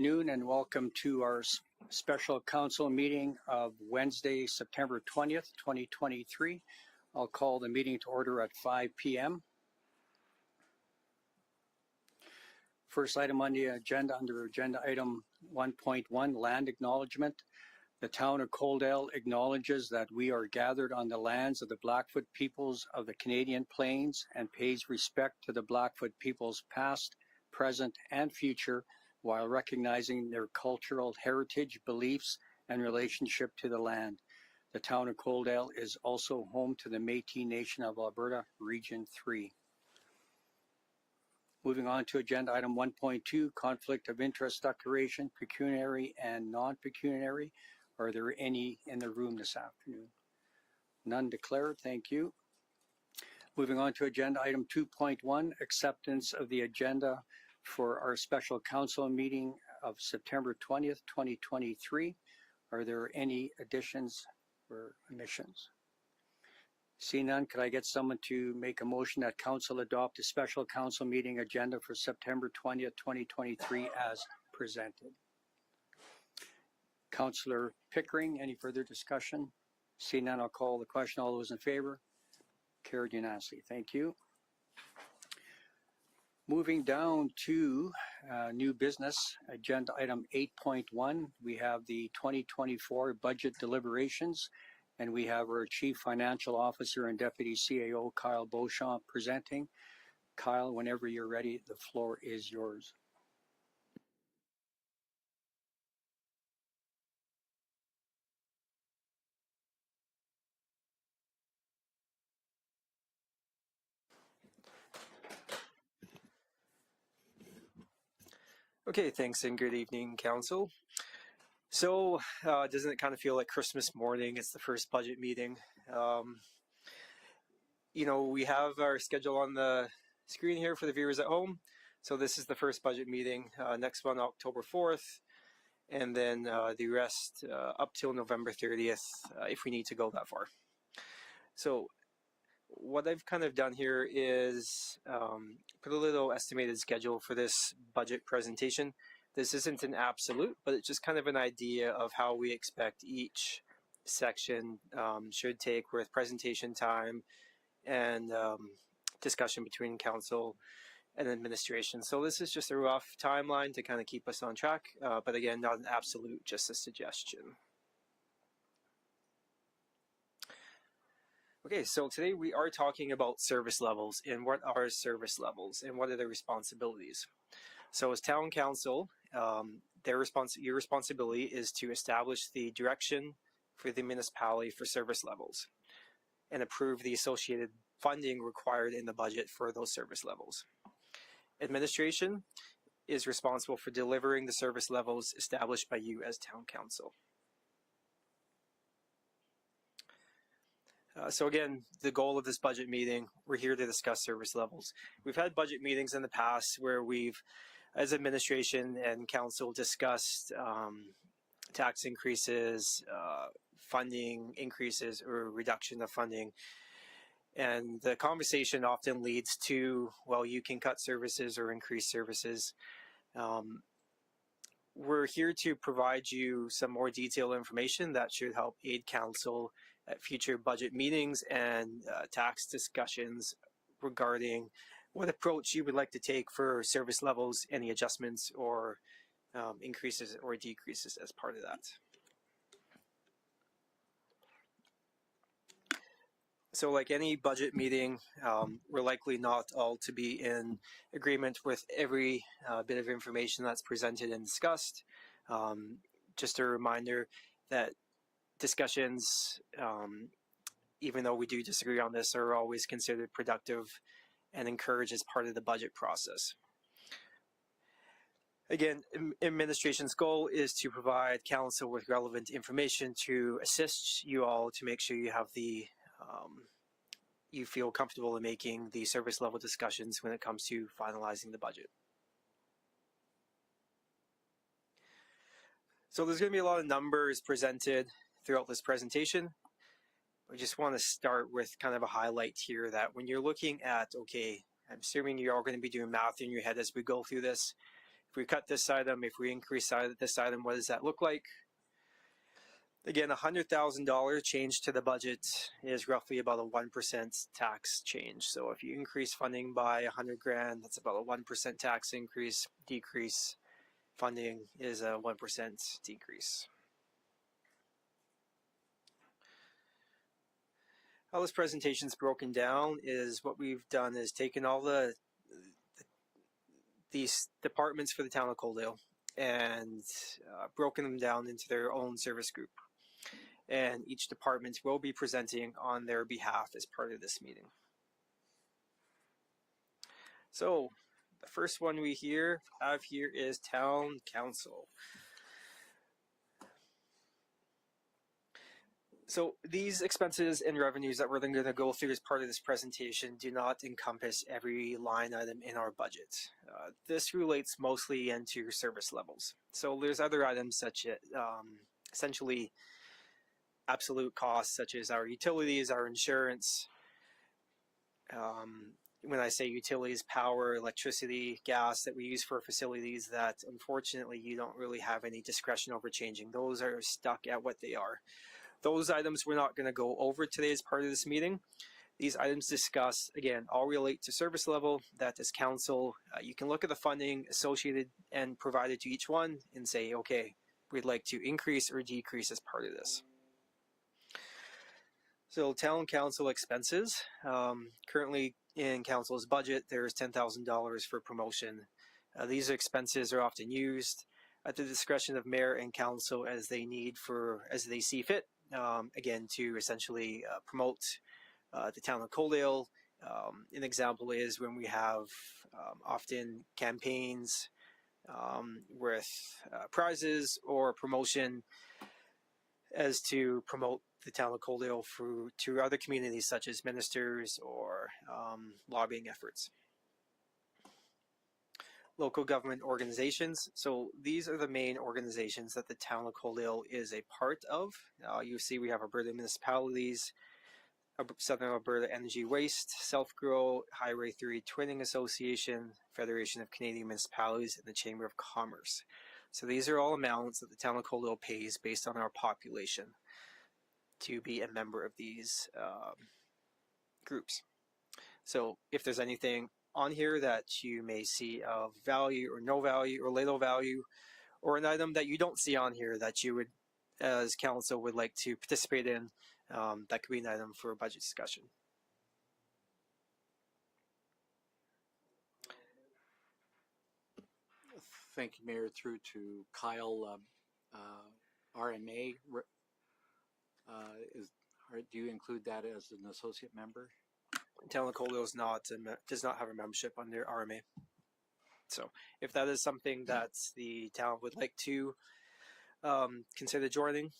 Noon and welcome to our special council meeting of Wednesday, September 20th, 2023. I'll call the meeting to order at 5 p.m. First item on the agenda, under agenda item 1.1, Land Acknowledgement. The town of Coaldale acknowledges that we are gathered on the lands of the Blackfoot peoples of the Canadian Plains and pays respect to the Blackfoot peoples past, present, and future, while recognizing their cultural heritage, beliefs, and relationship to the land. The town of Coaldale is also home to the Métis Nation of Alberta, Region 3. Moving on to agenda item 1.2, conflict of interest declaration, pecuniary and non-pecuniary. Are there any in the room this afternoon? None declared, thank you. Moving on to agenda item 2.1, acceptance of the agenda for our special council meeting of September 20th, 2023. Are there any additions or omissions? See none, could I get someone to make a motion that council adopt a special council meeting agenda for September 20th, 2023 as presented? Councillor Pickering, any further discussion? See none, I'll call the question. All those in favor? Carried unanimously. Thank you. Moving down to new business, agenda item 8.1, we have the 2024 budget deliberations, and we have our Chief Financial Officer and Deputy CAO, Kyle Beauchamp, presenting. Kyle, whenever you're ready, the floor is yours. Okay, thanks and good evening, Council. So, doesn't it kind of feel like Christmas morning? It's the first budget meeting. You know, we have our schedule on the screen here for the viewers at home. So this is the first budget meeting, next one October 4th, and then the rest up till November 30th, if we need to go that far. So what I've kind of done here is put a little estimated schedule for this budget presentation. This isn't an absolute, but it's just kind of an idea of how we expect each section should take, with presentation time and discussion between council and administration. So this is just a rough timeline to kind of keep us on track, but again, not an absolute, just a suggestion. Okay, so today we are talking about service levels and what are service levels and what are their responsibilities. So as town council, your responsibility is to establish the direction for the municipality for service levels and approve the associated funding required in the budget for those service levels. Administration is responsible for delivering the service levels established by you as town council. So again, the goal of this budget meeting, we're here to discuss service levels. We've had budget meetings in the past where we've, as administration and council, discussed tax increases, funding increases or reduction of funding. And the conversation often leads to, well, you can cut services or increase services. We're here to provide you some more detailed information that should help aid council at future budget meetings and tax discussions regarding what approach you would like to take for service levels, any adjustments or increases or decreases as part of that. So like any budget meeting, we're likely not all to be in agreement with every bit of information that's presented and discussed. Just a reminder that discussions, even though we do disagree on this, are always considered productive and encouraged as part of the budget process. Again, administration's goal is to provide council with relevant information to assist you all to make sure you have the you feel comfortable in making the service level discussions when it comes to finalizing the budget. So there's going to be a lot of numbers presented throughout this presentation. I just want to start with kind of a highlight here that when you're looking at, okay, I'm assuming you're all going to be doing math in your head as we go through this. If we cut this item, if we increase this item, what does that look like? Again, $100,000 change to the budget is roughly about a 1% tax change. So if you increase funding by 100 grand, that's about a 1% tax increase. Decrease funding is a 1% decrease. How this presentation is broken down is what we've done is taken all these departments for the town of Coaldale and broken them down into their own service group. And each department will be presenting on their behalf as part of this meeting. So the first one we have here is Town Council. So these expenses and revenues that we're then going to go through as part of this presentation do not encompass every line item in our budget. This relates mostly into service levels. So there's other items such as essentially absolute costs such as our utilities, our insurance. When I say utilities, power, electricity, gas that we use for facilities that unfortunately you don't really have any discretion over changing. Those are stuck at what they are. Those items we're not going to go over today as part of this meeting. These items discussed, again, all relate to service level. That as council, you can look at the funding associated and provided to each one and say, okay, we'd like to increase or decrease as part of this. So town council expenses, currently in council's budget, there's $10,000 for promotion. These expenses are often used at the discretion of mayor and council as they see fit. Again, to essentially promote the town of Coaldale. An example is when we have often campaigns with prizes or promotion as to promote the town of Coaldale to other communities such as ministers or lobbying efforts. Local government organizations. So these are the main organizations that the town of Coaldale is a part of. You see we have Alberta municipalities, Southern Alberta Energy Waste, Self-Grow, Highway 3 Twinning Association, Federation of Canadian Municipalities, and the Chamber of Commerce. So these are all amounts that the town of Coaldale pays based on our population to be a member of these groups. So if there's anything on here that you may see of value or no value or little value, or an item that you don't see on here that you would, as council, would like to participate in, that could be an item for a budget discussion. Thank you, Mayor. Through to Kyle, RMA. Do you include that as an associate member? Town of Coaldale does not have a membership under RMA. So if that is something that the town would like to consider joining,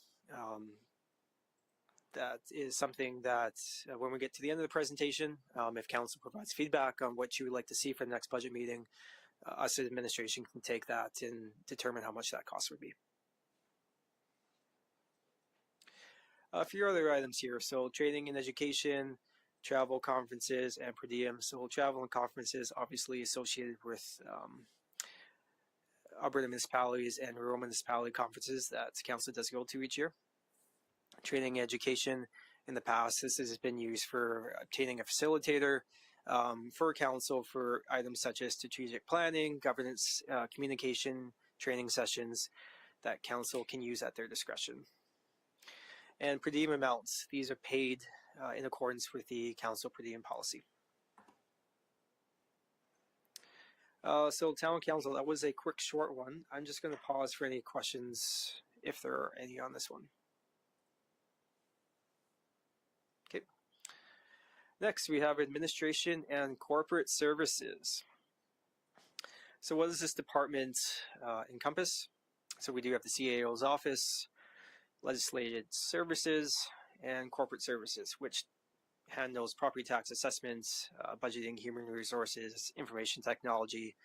that is something that when we get to the end of the presentation, if council provides feedback on what you would like to see for the next budget meeting, us as administration can take that and determine how much that cost would be. A few other items here. So training and education, travel, conferences, and per diem. So travel and conferences obviously associated with Alberta municipalities and rural municipality conferences that council does go to each year. Training and education, in the past, this has been used for obtaining a facilitator for council for items such as strategic planning, governance, communication, training sessions that council can use at their discretion. And per diem amounts, these are paid in accordance with the council per diem policy. So town council, that was a quick short one. I'm just going to pause for any questions if there are any on this one. Okay. Next, we have administration and corporate services. So what does this department encompass? So we do have the CAO's office, legislative services, and corporate services, which handles property tax assessments, budgeting, human resources, information technology,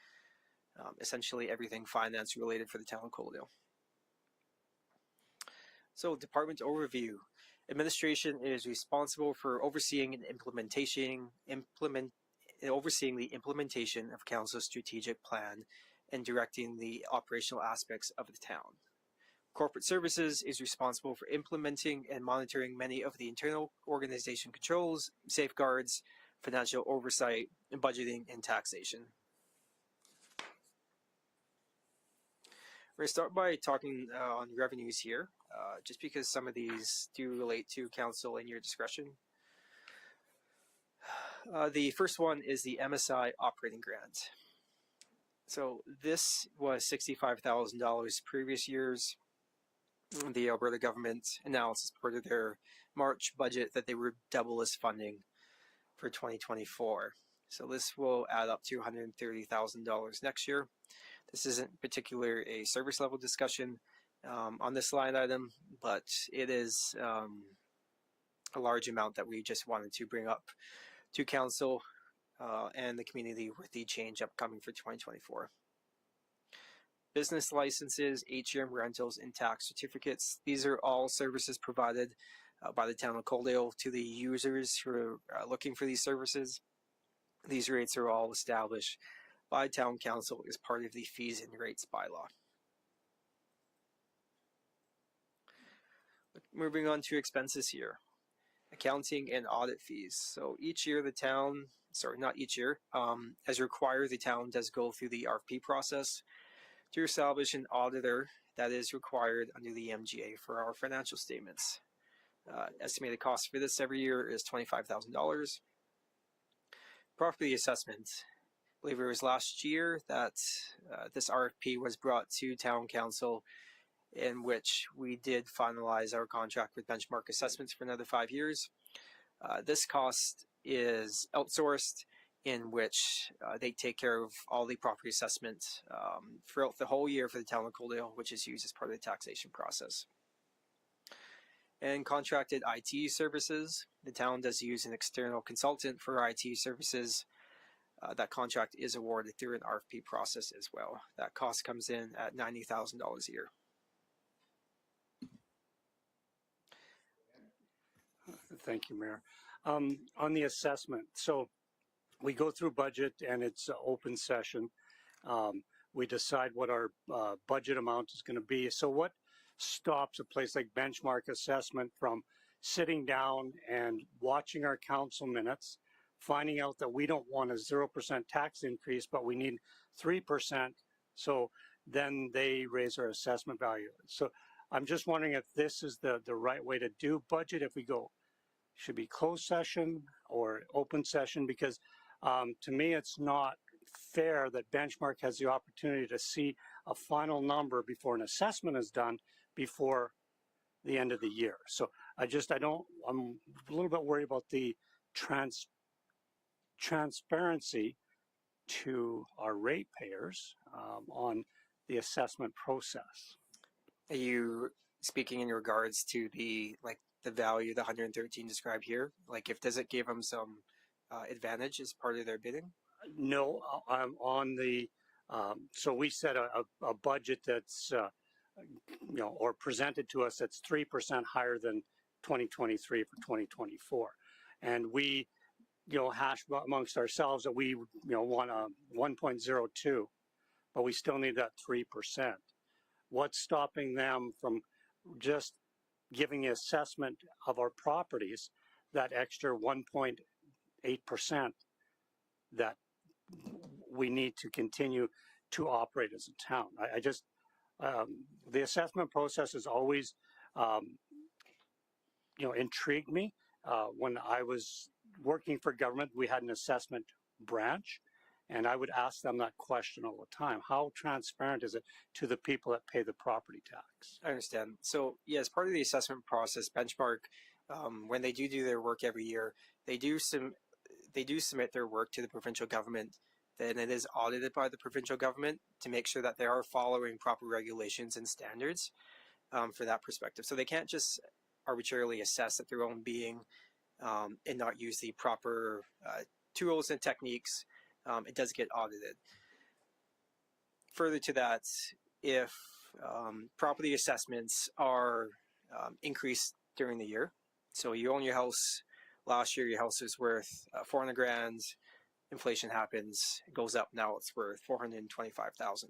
essentially everything finance related for the town of Coaldale. So department overview. Administration is responsible for overseeing and overseeing the implementation of council's strategic plan and directing the operational aspects of the town. Corporate Services is responsible for implementing and monitoring many of the internal organization controls, safeguards, financial oversight, budgeting, and taxation. We're going to start by talking on revenues here, just because some of these do relate to council and your discretion. The first one is the MSI operating grant. So this was $65,000 previous years. The Alberta government announced as part of their March budget that they would double this funding for 2024. So this will add up to $130,000 next year. This isn't particularly a service level discussion on this line item, but it is a large amount that we just wanted to bring up to council and the community with the change upcoming for 2024. Business licenses, HRM rentals, and tax certificates. These are all services provided by the town of Coaldale to the users who are looking for these services. These rates are all established by town council as part of the fees and rates bylaw. Moving on to expenses here. Accounting and audit fees. So each year the town, not each year, as required, the town does go through the RFP process to establish an auditor that is required under the MGA for our financial statements. Estimated cost for this every year is $25,000. Property assessment. I believe it was last year that this RFP was brought to town council, in which we did finalize our contract with Benchmark Assessments for another 5 years. This cost is outsourced, in which they take care of all the property assessment throughout the whole year for the town of Coaldale, which is used as part of the taxation process. And contracted IT services. The town does use an external consultant for IT services. That contract is awarded through an RFP process as well. That cost comes in at $90,000 a year. Thank you, Mayor. On the assessment, so we go through budget and it's an open session. We decide what our budget amount is going to be. So what stops a place like Benchmark Assessment from sitting down and watching our council minutes, finding out that we don't want a 0% tax increase, but we need 3%. So then they raise our assessment value. So I'm just wondering if this is the right way to do budget, if we go, should be closed session or open session, because to me, it's not fair that Benchmark has the opportunity to see a final number before an assessment is done before the end of the year. So I'm a little bit worried about the transparency to our ratepayers on the assessment process. Are you speaking in regards to the value, the 113 described here? Like, does it give them some advantage as part of their bidding? No, I'm on the, so we set a budget that's, or presented to us that's 3% higher than 2023 for 2024. And we, hash amongst ourselves that we, want a 1.02, but we still need that 3%. What's stopping them from just giving the assessment of our properties that extra 1.8% that we need to continue to operate as a town? I just, the assessment process has always, intrigued me. When I was working for government, we had an assessment branch, and I would ask them that question all the time. How transparent is it to the people that pay the property tax? I understand. So, yeah, as part of the assessment process, Benchmark, when they do their work every year, they do submit their work to the provincial government. Then it is audited by the provincial government to make sure that they are following proper regulations and standards for that perspective. So they can't just arbitrarily assess at their own being and not use the proper tools and techniques. It does get audited. Further to that, if property assessments are increased during the year, so you own your house, last year your house was worth 400 grand, inflation happens, it goes up. Now it's worth $425,000.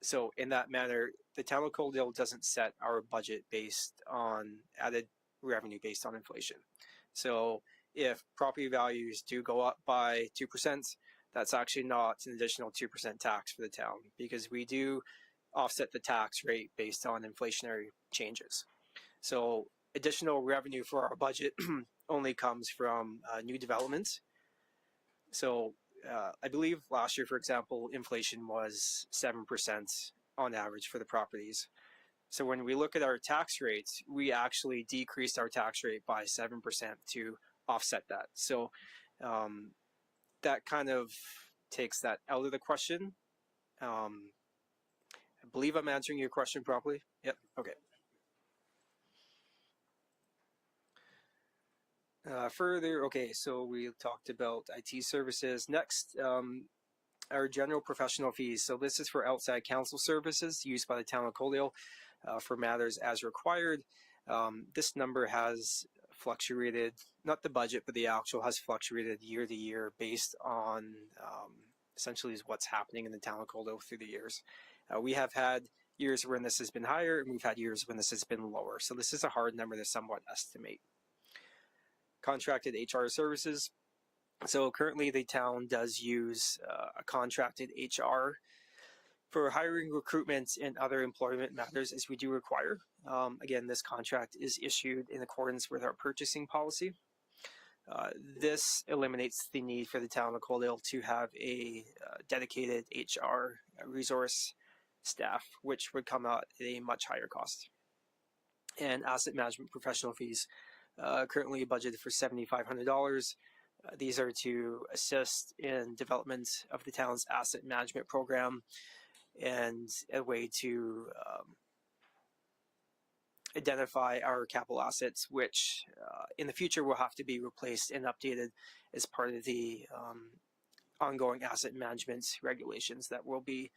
So in that manner, the town of Coaldale doesn't set our budget based on added revenue based on inflation. So if property values do go up by 2%, that's actually not an additional 2% tax for the town, because we do offset the tax rate based on inflationary changes. So additional revenue for our budget only comes from new developments. So I believe last year, for example, inflation was 7% on average for the properties. So when we look at our tax rates, we actually decreased our tax rate by 7% to offset that. So that kind of takes that out of the question. I believe I'm answering your question properly. Yep. Okay. Further, okay, so we talked about IT services. Next, our general professional fees. So this is for outside counsel services used by the town of Coaldale for matters as required. This number has fluctuated, not the budget, but the actual has fluctuated year to year based on essentially what's happening in the town of Coaldale through the years. We have had years when this has been higher, and we've had years when this has been lower. So this is a hard number to somewhat estimate. Contracted HR services. So currently the town does use a contracted HR for hiring, recruitment, and other employment matters as we do require. Again, this contract is issued in accordance with our purchasing policy. This eliminates the need for the town of Coaldale to have a dedicated HR resource staff, which would come out at a much higher cost. And asset management professional fees, currently budgeted for $7,500. These are to assist in development of the town's asset management program and a way to identify our capital assets, which in the future will have to be replaced and updated as part of the ongoing asset management regulations that will be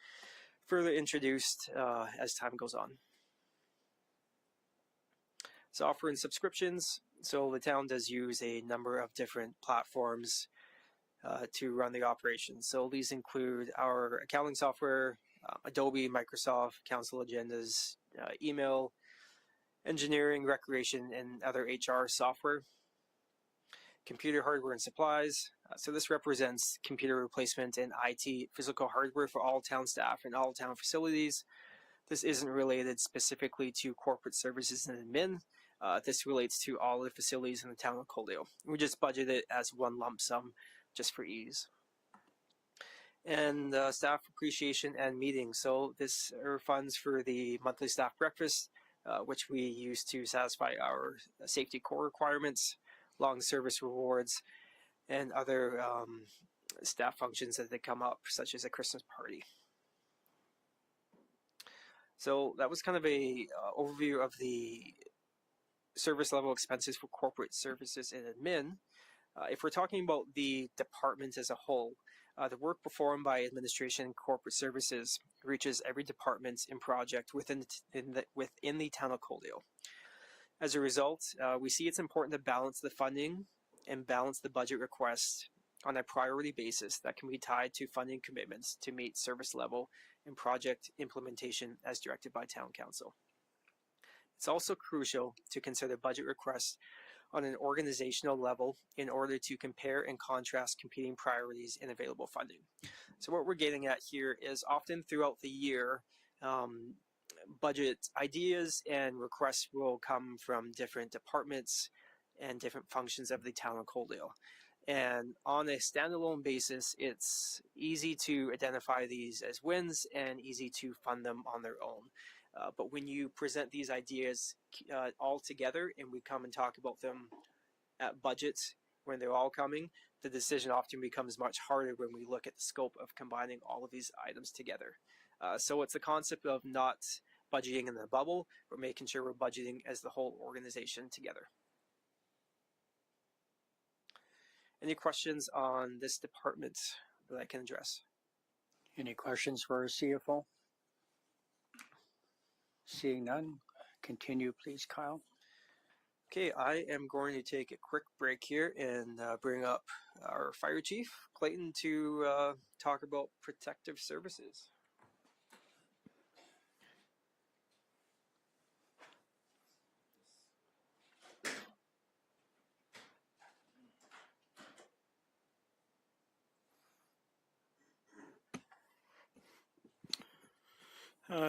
further introduced as time goes on. Software and subscriptions. So the town does use a number of different platforms to run the operations. So these include our accounting software, Adobe, Microsoft, council agendas, email, engineering, recreation, and other HR software. Computer hardware and supplies. So this represents computer replacement and IT physical hardware for all town staff and all town facilities. This isn't related specifically to corporate services and admin. This relates to all the facilities in the town of Coaldale. We just budget it as one lump sum just for ease. And staff appreciation and meetings. So this are funds for the monthly staff breakfast, which we use to satisfy our safety core requirements, long service rewards, and other staff functions that they come up, such as a Christmas party. So that was kind of a overview of the service level expenses for corporate services and admin. If we're talking about the department as a whole, the work performed by administration and corporate services reaches every department and project within the town of Coaldale. As a result, we see it's important to balance the funding and balance the budget requests on a priority basis that can be tied to funding commitments to meet service level and project implementation as directed by town council. It's also crucial to consider budget requests on an organizational level in order to compare and contrast competing priorities and available funding. So what we're getting at here is often throughout the year, budget ideas and requests will come from different departments and different functions of the town of Coaldale. And on a standalone basis, it's easy to identify these as wins and easy to fund them on their own. But when you present these ideas all together and we come and talk about them at budgets when they're all coming, the decision often becomes much harder when we look at the scope of combining all of these items together. So it's the concept of not budgeting in the bubble, but making sure we're budgeting as the whole organization together. Any questions on this department that I can address? Any questions for our CFO? Seeing none, continue please, Kyle. Okay, I am going to take a quick break here and bring up our fire chief, Clayton, to talk about protective services.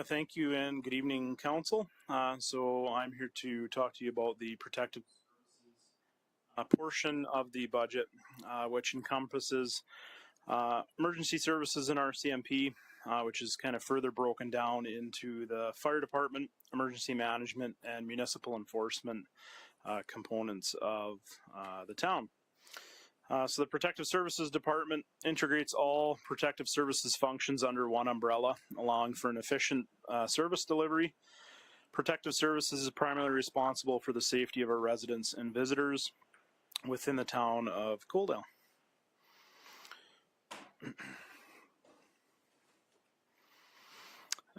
Thank you and good evening, Council. So I'm here to talk to you about the protective portion of the budget, which encompasses emergency services in our CMP, which is kind of further broken down into the fire department, emergency management, and municipal enforcement components of the town. So the Protective Services Department integrates all protective services functions under one umbrella, allowing for an efficient service delivery. Protective Services is primarily responsible for the safety of our residents and visitors within the town of Coaldale.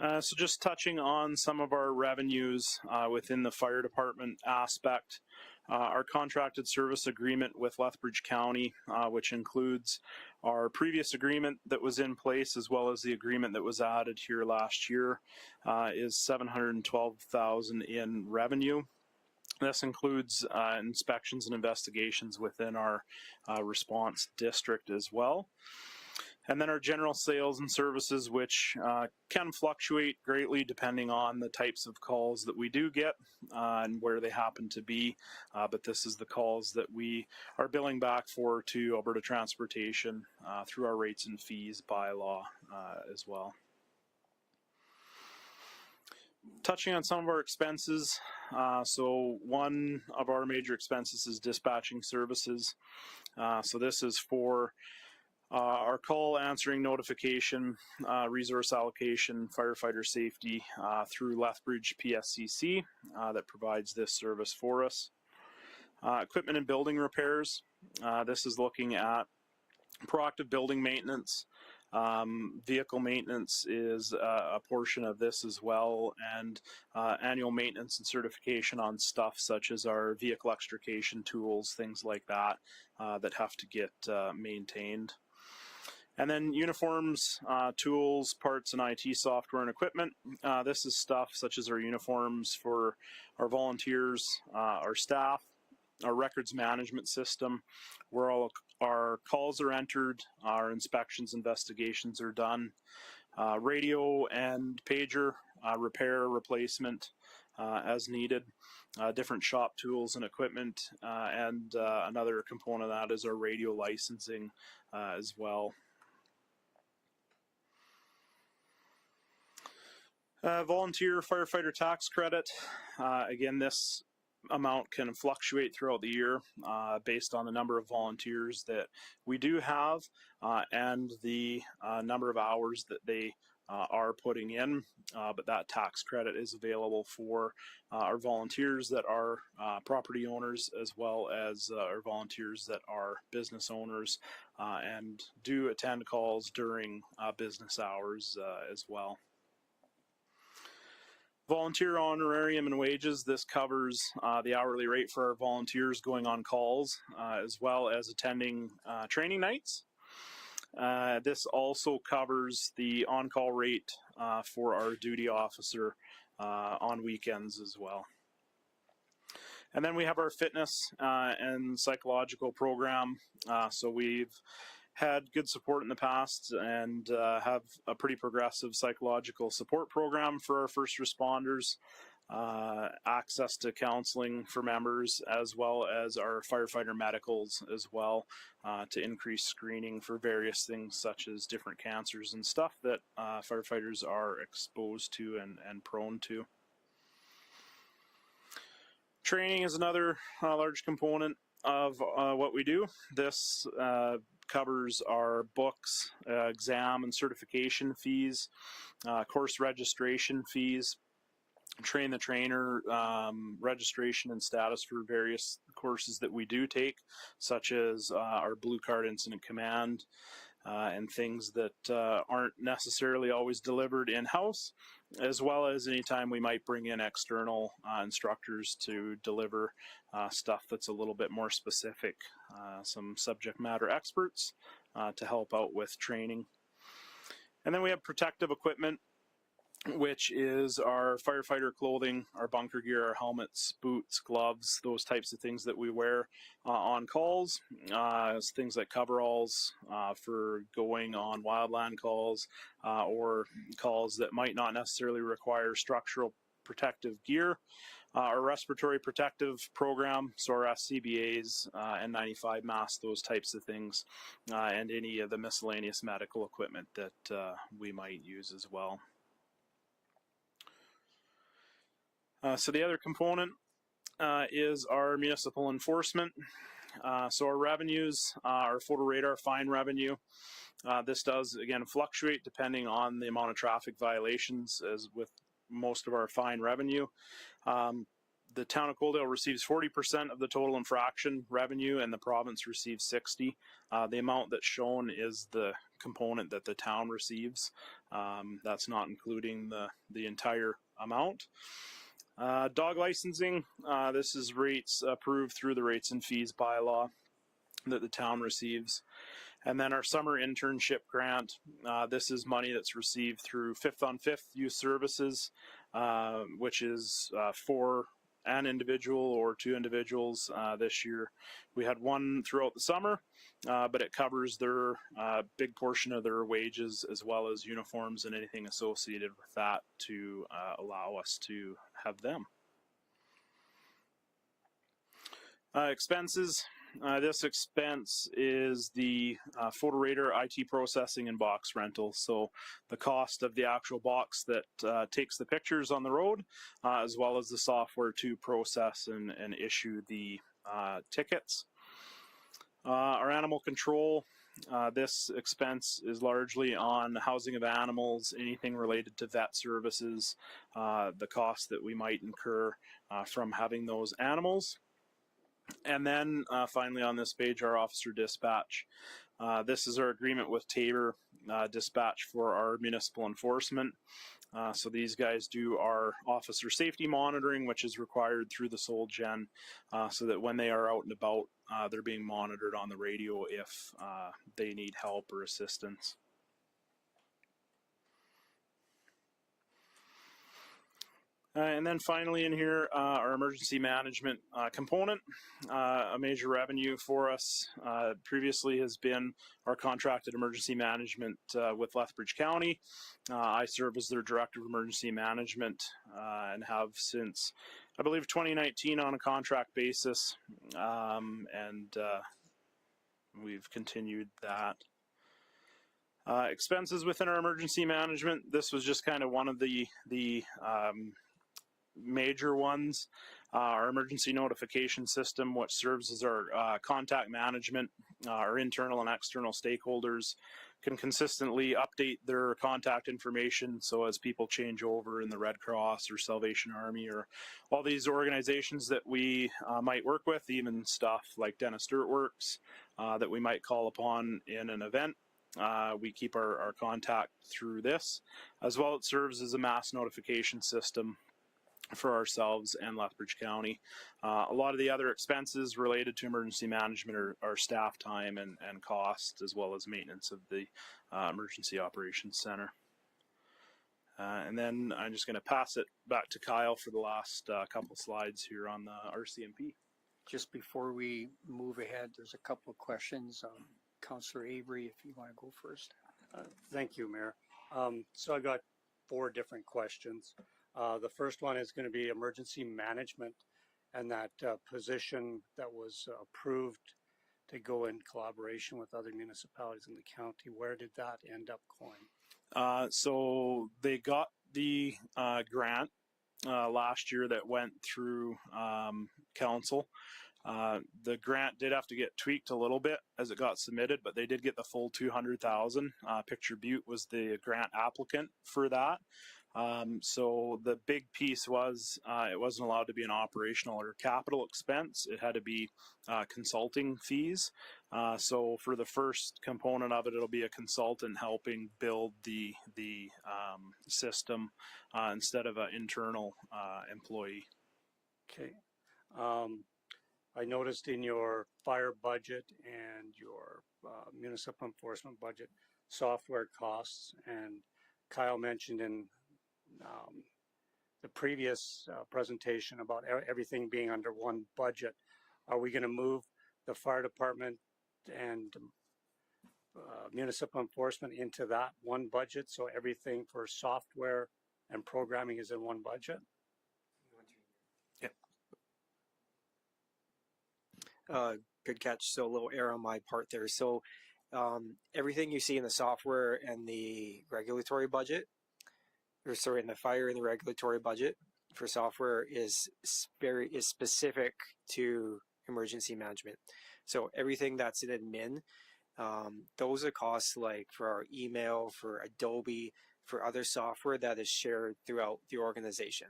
So just touching on some of our revenues within the fire department aspect. Our contracted service agreement with Lethbridge County, which includes our previous agreement that was in place as well as the agreement that was added here last year, is $712,000 in revenue. This includes inspections and investigations within our response district as well. And then our general sales and services, which can fluctuate greatly depending on the types of calls that we do get and where they happen to be. But this is the calls that we are billing back for to Alberta Transportation through our rates and fees by law as well. Touching on some of our expenses, so one of our major expenses is dispatching services. So this is for our call answering notification, resource allocation, firefighter safety through Lethbridge PSCC that provides this service for us. Equipment and building repairs. This is looking at proactive building maintenance. Vehicle maintenance is a portion of this as well, and annual maintenance and certification on stuff such as our vehicle extrication tools, things like that, that have to get maintained. And then uniforms, tools, parts, and IT software and equipment. This is stuff such as our uniforms for our volunteers, our staff, our records management system, where all our calls are entered, our inspections, investigations are done, radio and pager repair, replacement as needed, different shop tools and equipment, and another component of that is our radio licensing as well. Volunteer firefighter tax credit. Again, this amount can fluctuate throughout the year based on the number of volunteers that we do have and the number of hours that they are putting in. But that tax credit is available for our volunteers that are property owners as well as our volunteers that are business owners and do attend calls during business hours as well. Volunteer honorarium and wages. This covers the hourly rate for our volunteers going on calls as well as attending training nights. This also covers the on-call rate for our duty officer on weekends as well. And then we have our fitness and psychological program. So we've had good support in the past and have a pretty progressive psychological support program for our first responders, access to counseling for members, as well as our firefighter medicals as well to increase screening for various things such as different cancers and stuff that firefighters are exposed to and prone to. Training is another large component of what we do. This covers our books, exam and certification fees, course registration fees, train the trainer, registration and status for various courses that we do take, such as our Blue Card Incident Command, and things that aren't necessarily always delivered in-house, as well as anytime we might bring in external instructors to deliver stuff that's a little bit more specific, some subject matter experts to help out with training. And then we have protective equipment, which is our firefighter clothing, our bunker gear, our helmets, boots, gloves, those types of things that we wear on calls. Things like coveralls for going on wildland calls or calls that might not necessarily require structural protective gear. Our respiratory protective program, so our SCBAs, N95 masks, those types of things, and any of the miscellaneous medical equipment that we might use as well. So the other component is our municipal enforcement. So our revenues, our photo radar fine revenue, this does again fluctuate depending on the amount of traffic violations, as with most of our fine revenue. The town of Coaldale receives 40% of the total infraction revenue, and the province receives 60%. The amount that's shown is the component that the town receives. That's not including the entire amount. Dog licensing, this is rates approved through the rates and fees bylaw that the town receives. And then our summer internship grant, this is money that's received through 5th on 5th youth services, which is for an individual or 2 individuals this year. We had one throughout the summer, but it covers their big portion of their wages as well as uniforms and anything associated with that to allow us to have them. Expenses. This expense is the photo radar IT processing and box rental. So the cost of the actual box that takes the pictures on the road, as well as the software to process and issue the tickets. Our animal control, this expense is largely on housing of animals, anything related to vet services, the cost that we might incur from having those animals. And then finally on this page, our officer dispatch. This is our agreement with Tabor Dispatch for our municipal enforcement. So these guys do our officer safety monitoring, which is required through the Sol Gen, so that when they are out and about, they're being monitored on the radio if they need help or assistance. And then finally in here, our emergency management component. A major revenue for us previously has been our contracted emergency management with Lethbridge County. I serve as their Director of Emergency Management and have since, I believe, 2019 on a contract basis, and we've continued that. Expenses within our emergency management. This was just kind of one of the major ones. Our emergency notification system, which serves as our contact management. Our internal and external stakeholders can consistently update their contact information, so as people change over in the Red Cross or Salvation Army or all these organizations that we might work with, even stuff like Dennis Dirtworks that we might call upon in an event. We keep our contact through this. As well, it serves as a mass notification system for ourselves and Lethbridge County. A lot of the other expenses related to emergency management are staff time and cost, as well as maintenance of the Emergency Operations Center. And then I'm just going to pass it back to Kyle for the last couple slides here on the RCMP. Just before we move ahead, there's a couple of questions. Councillor Avery, if you want to go first. Thank you, Mayor. So I got 4 different questions. The first one is going to be emergency management, and that position that was approved to go in collaboration with other municipalities in the county. Where did that end up going? So they got the grant last year that went through council. The grant did have to get tweaked a little bit as it got submitted, but they did get the full $200,000. Picture Butte was the grant applicant for that. So the big piece was it wasn't allowed to be an operational or capital expense. It had to be consulting fees. So for the first component of it, it'll be a consultant helping build the system instead of an internal employee. Okay. I noticed in your fire budget and your municipal enforcement budget, software costs, and Kyle mentioned in the previous presentation about everything being under one budget. Are we going to move the fire department and municipal enforcement into that one budget, so everything for software and programming is in one budget? Good catch. So a little error on my part there. So everything you see in the software and the regulatory budget, or sorry, in the fire and the regulatory budget for software is specific to emergency management. So everything that's in admin, those are costs like for our email, for Adobe, for other software that is shared throughout the organization.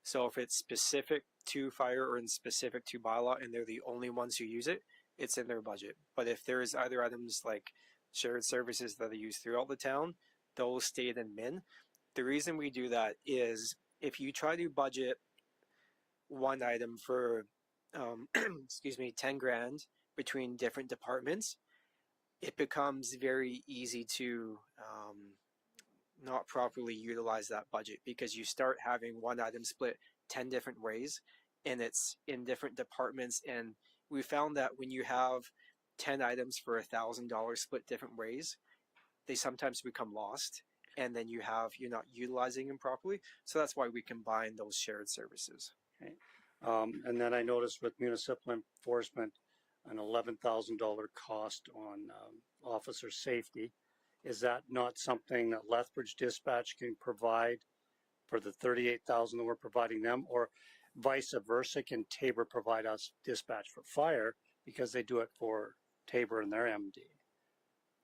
So if it's specific to fire or in specific to bylaw and they're the only ones who use it, it's in their budget. But if there's other items like shared services that are used throughout the town, those stay in admin. The reason we do that is if you try to budget one item for, excuse me, 10 grand between different departments, it becomes very easy to not properly utilize that budget because you start having one item split 10 different ways and it's in different departments. And we found that when you have 10 items for $1,000 split different ways, they sometimes become lost. And then you're not utilizing them properly. So that's why we combine those shared services. Okay. And then I noticed with municipal enforcement, an $11,000 cost on officer safety. Is that not something that Lethbridge Dispatch can provide for the $38,000 that we're providing them, or vice versa? Can Tabor provide us dispatch for fire because they do it for Tabor and their MD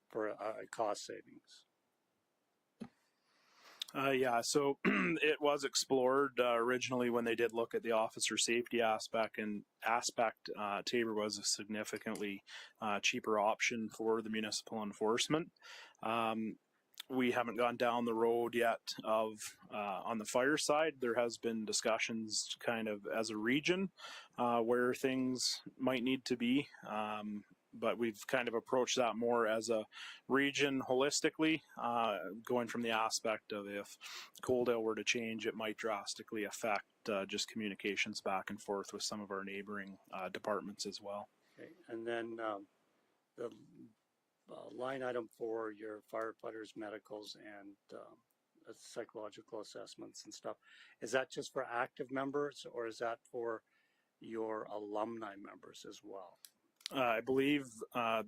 for cost savings? Yeah, so it was explored originally when they did look at the officer safety aspect, and Tabor was a significantly cheaper option for the municipal enforcement. We haven't gone down the road yet of on the fire side. There has been discussions kind of as a region where things might need to be. But we've kind of approached that more as a region holistically, going from the aspect of if Coaldale were to change, it might drastically affect just communications back and forth with some of our neighboring departments as well. Okay. And then the line item for your firefighters, medicals, and psychological assessments and stuff, is that just for active members or is that for your alumni members as well? I believe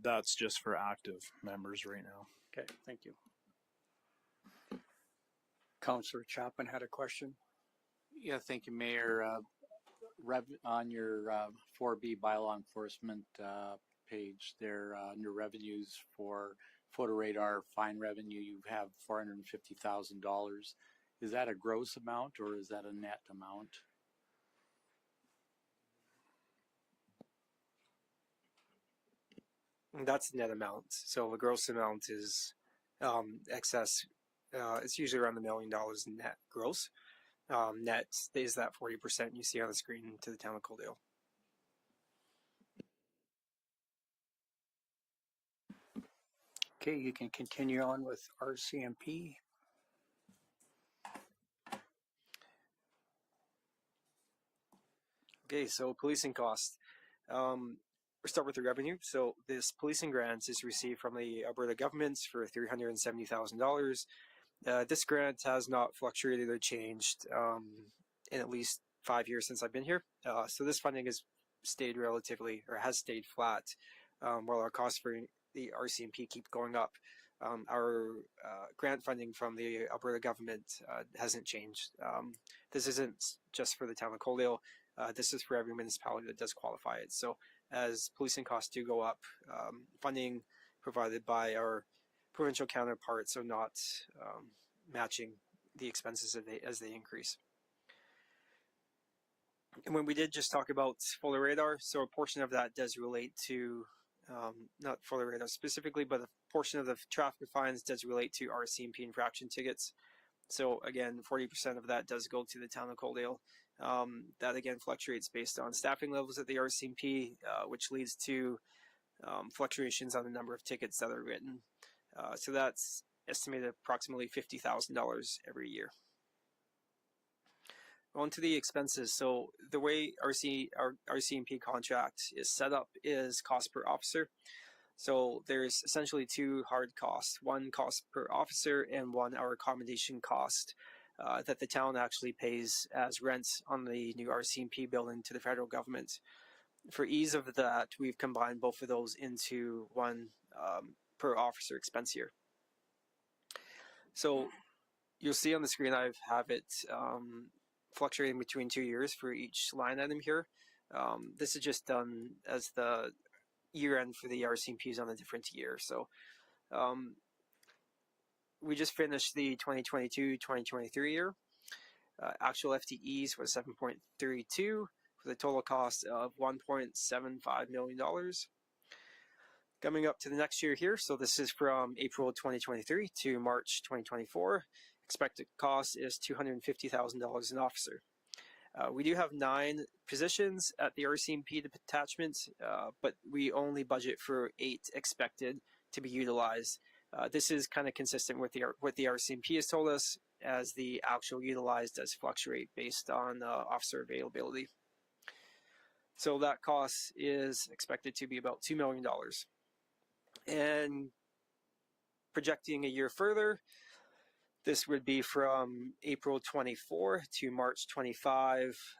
that's just for active members right now. Okay, thank you. Councillor Chapman had a question. Yeah, thank you, Mayor. On your 4B bylaw enforcement page there, under revenues for photo radar fine revenue, you have $450,000. Is that a gross amount or is that a net amount? That's the net amount. So the gross amount is excess. It's usually around $1 million net gross. Net is that 40% you see on the screen to the town of Coaldale. Okay, you can continue on with RCMP. Okay, so policing costs. We'll start with the revenue. So this policing grant is received from the Alberta government for $370,000. This grant has not fluctuated or changed in at least 5 years since I've been here. So this funding has stayed has stayed flat while our costs for the RCMP keep going up. Our grant funding from the Alberta government hasn't changed. This isn't just for the town of Coaldale. This is for every municipality that does qualify it. So as policing costs do go up, funding provided by our provincial counterparts are not matching the expenses as they increase. And when we did just talk about photo radar, so a portion of that does relate to, not photo radar specifically, but a portion of the traffic fines does relate to RCMP infraction tickets. So again, 40% of that does go to the town of Coaldale. That again fluctuates based on staffing levels at the RCMP, which leads to fluctuations on the number of tickets that are written. So that's estimated approximately $50,000 every year. On to the expenses. So the way our RCMP contract is set up is cost per officer. So there's essentially two hard costs, one cost per officer and one our accommodation cost that the town actually pays as rent on the new RCMP building to the federal government. For ease of that, we've combined both of those into one per officer expense here. So you'll see on the screen I have it fluctuating between 2 years for each line item here. This is just done as the year end for the RCMPs on a different year. So we just finished the 2022-2023 year. Actual FTEs was 7.32 for the total cost of $1.75 million. Coming up to the next year here, so this is from April 2023 to March 2024. Expected cost is $250,000 an officer. We do have 9 positions at the RCMP detachment, but we only budget for 8 expected to be utilized. This is kind of consistent with what the RCMP has told us, as the actual utilized does fluctuate based on officer availability. So that cost is expected to be about $2 million. And projecting a year further, this would be from April 24 to March 25,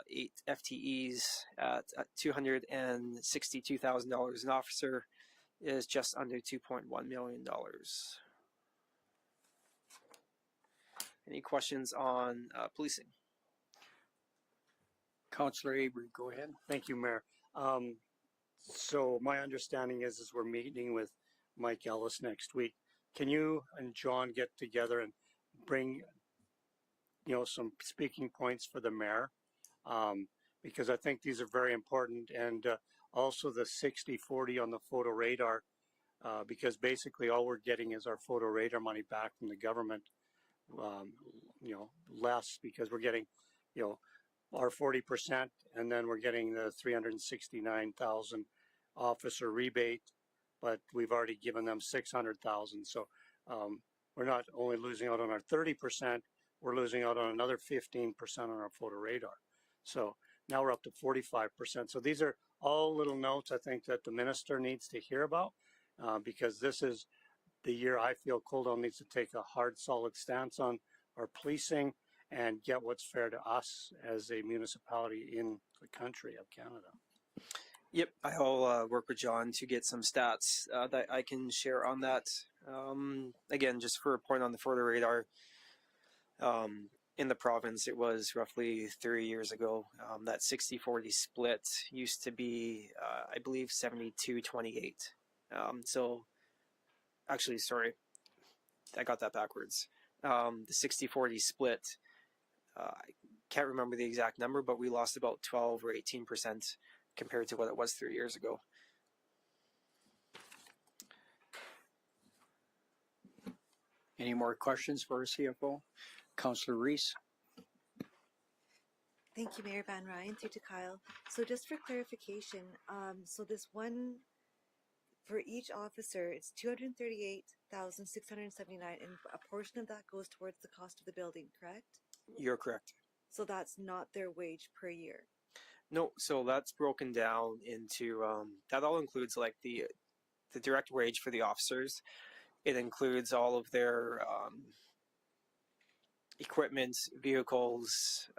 8 FTEs at $262,000 an officer is just under $2.1 million. Any questions on policing? Councillor Avery, go ahead. Thank you, Mayor. So my understanding is we're meeting with Mike Ellis next week. Can you and John get together and bring, some speaking points for the mayor? Because I think these are very important, and also the 60-40 on the photo radar, because basically all we're getting is our photo radar money back from the government, less because we're getting, our 40%, and then we're getting the 369,000 officer rebate, but we've already given them 600,000. So we're not only losing out on our 30%, we're losing out on another 15% on our photo radar. So now we're up to 45%. So these are all little notes I think that the minister needs to hear about, because this is the year I feel Coaldale needs to take a hard, solid stance on our policing and get what's fair to us as a municipality in the country of Canada. Yep, I'll work with John to get some stats that I can share on that. Again, just for a point on the photo radar, in the province, it was roughly 3 years ago. That 60-40 split used to be, I believe, 72-28. So, actually, sorry, I got that backwards. The 60-40 split, I can't remember the exact number, but we lost about 12 or 18% compared to what it was 3 years ago. Any more questions for our CFO? Councillor Reese. Thank you, Mayor Van Ryan, through to Kyle. So just for clarification, so this one, for each officer, it's $238,679, and a portion of that goes towards the cost of the building, correct? You're correct. So that's not their wage per year? No, so that's broken down into, that all includes like the direct wage for the officers. It includes all of their equipment, vehicles,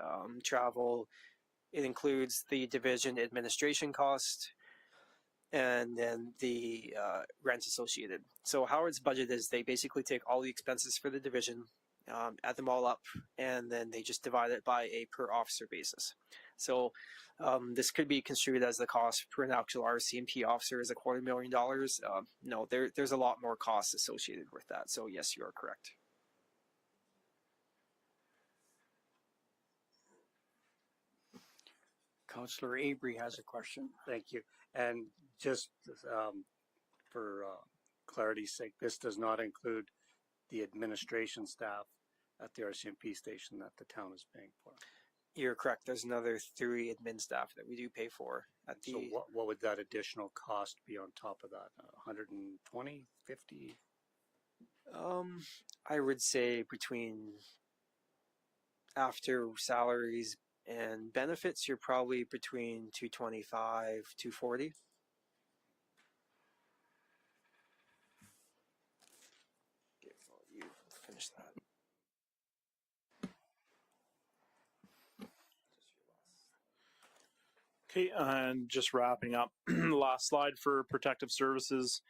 travel. It includes the division administration cost, and then the rent associated. So Howard's budget is they basically take all the expenses for the division, add them all up, and then they just divide it by a per officer basis. So this could be construed as the cost for an actual RCMP officer is $250,000. No, there's a lot more costs associated with that. So yes, you are correct. Councillor Avery has a question. Thank you. And just for clarity's sake, this does not include the administration staff at the RCMP station that the town is paying for. You're correct. There's another 3 admin staff that we do pay for at the. So what would that additional cost be on top of that? 120, 50? I would say between after salaries and benefits, you're probably between 225, 240. You finish that. Okay, and just wrapping up, the last slide for protective services.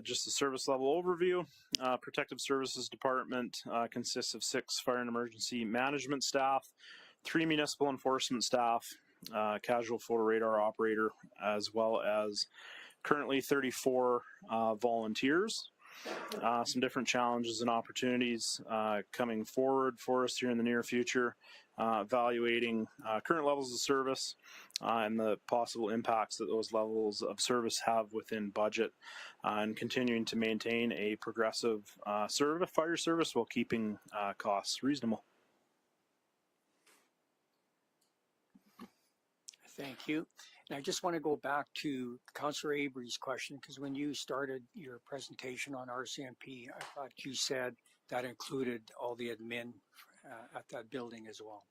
Just a service level overview. Protective Services Department consists of 6 fire and emergency management staff, 3 municipal enforcement staff, casual photo radar operator, as well as currently 34 volunteers. Some different challenges and opportunities coming forward for us here in the near future, evaluating current levels of service and the possible impacts that those levels of service have within budget, and continuing to maintain a progressive fire service while keeping costs reasonable. Thank you. And I just want to go back to Councillor Avery's question, because when you started your presentation on RCMP, I thought you said that included all the admin at that building as well.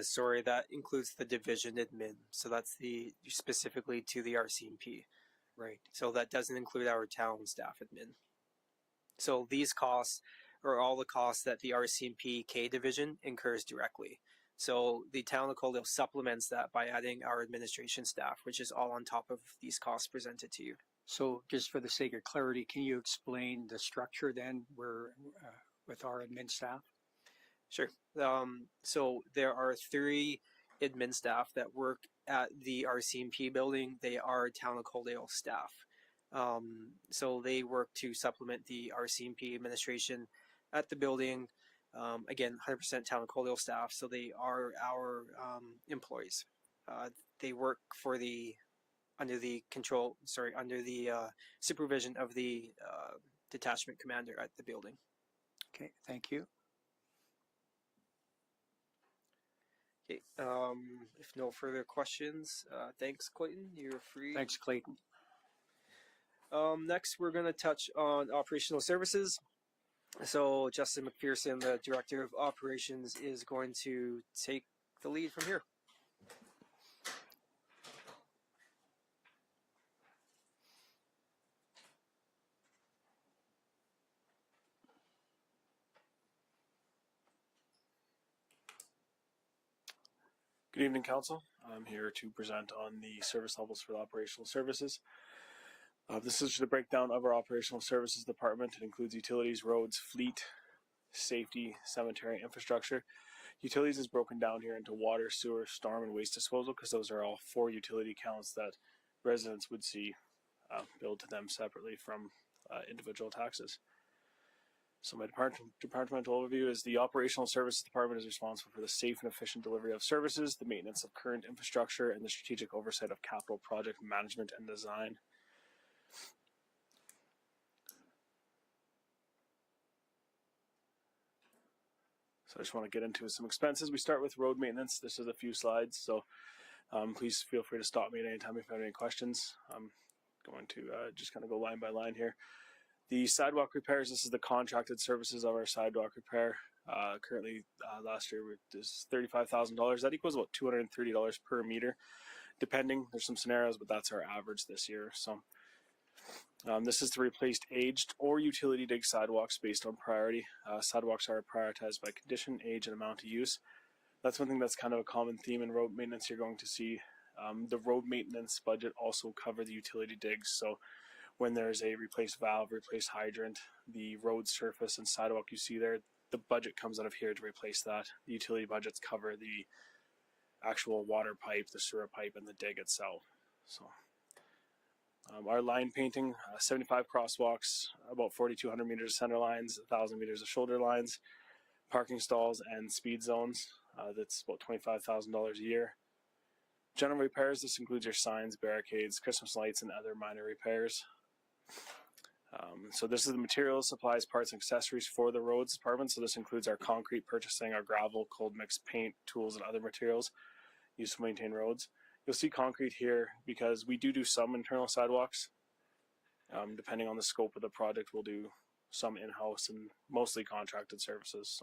Sorry, that includes the division admin. So that's specifically to the RCMP. Right. So that doesn't include our town staff admin. So these costs are all the costs that the RCMP K division incurs directly. So the town of Coaldale supplements that by adding our administration staff, which is all on top of these costs presented to you. So just for the sake of clarity, can you explain the structure then with our admin staff? Sure. So there are 3 admin staff that work at the RCMP building. They are town of Coaldale staff. So they work to supplement the RCMP administration at the building. Again, 100% town of Coaldale staff. So they are our employees. They work under the supervision of the detachment commander at the building. Okay, thank you. Okay, if no further questions, thanks, Clayton. You're free. Thanks, Clayton. Next, we're going to touch on operational services. So Justin McPherson, the Director of Operations, is going to take the lead from here. Good evening, Council. I'm here to present on the service levels for the operational services. This is just a breakdown of our operational services department. It includes utilities, roads, fleet, safety, cemetery, infrastructure. Utilities is broken down here into water, sewer, storm, and waste disposal, because those are all 4 utility accounts that residents would see billed to them separately from individual taxes. So my departmental overview is the operational services department is responsible for the safe and efficient delivery of services, the maintenance of current infrastructure, and the strategic oversight of capital project management and design. So I just want to get into some expenses. We start with road maintenance. This is a few slides, so please feel free to stop me at any time if you have any questions. I'm going to just kind of go line by line here. The sidewalk repairs, this is the contracted services of our sidewalk repair. Currently, last year, this $35,000. That equals about $230 per meter, depending. There's some scenarios, but that's our average this year. So this is to replace aged or utility dig sidewalks based on priority. Sidewalks are prioritized by condition, age, and amount of use. That's one thing that's kind of a common theme in road maintenance. You're going to see the road maintenance budget also cover the utility digs. So when there's a replaced valve, replaced hydrant, the road surface and sidewalk you see there, the budget comes out of here to replace that. The utility budgets cover the actual water pipe, the sewer pipe, and the dig itself. So our line painting, 75 crosswalks, about 4,200 meters of center lines, 1,000 meters of shoulder lines, parking stalls, and speed zones. That's about $25,000 a year. General repairs, this includes your signs, barricades, Christmas lights, and other minor repairs. So this is the materials, supplies, parts, and accessories for the roads department. So this includes our concrete purchasing, our gravel, cold mix, paint, tools, and other materials used to maintain roads. You'll see concrete here because we do some internal sidewalks. Depending on the scope of the project, we'll do some in-house and mostly contracted services.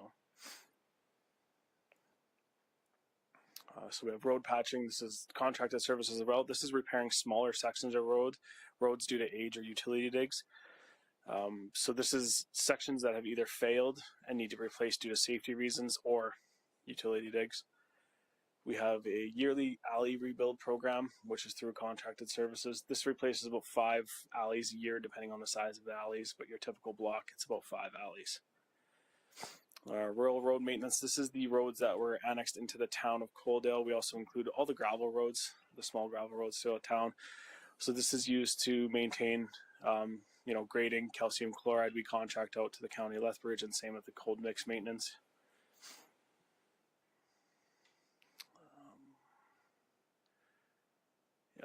So we have road patching. This is contracted services as well. This is repairing smaller sections of roads due to age or utility digs. So this is sections that have either failed and need to be replaced due to safety reasons or utility digs. We have a yearly alley rebuild program, which is through contracted services. This replaces about 5 alleys a year, depending on the size of the alleys, but your typical block, it's about 5 alleys. Rural road maintenance, this is the roads that were annexed into the town of Coaldale. We also include all the gravel roads, the small gravel roads throughout town. So this is used to maintain, grading, calcium chloride. We contract out to the county of Lethbridge, and same with the cold mix maintenance.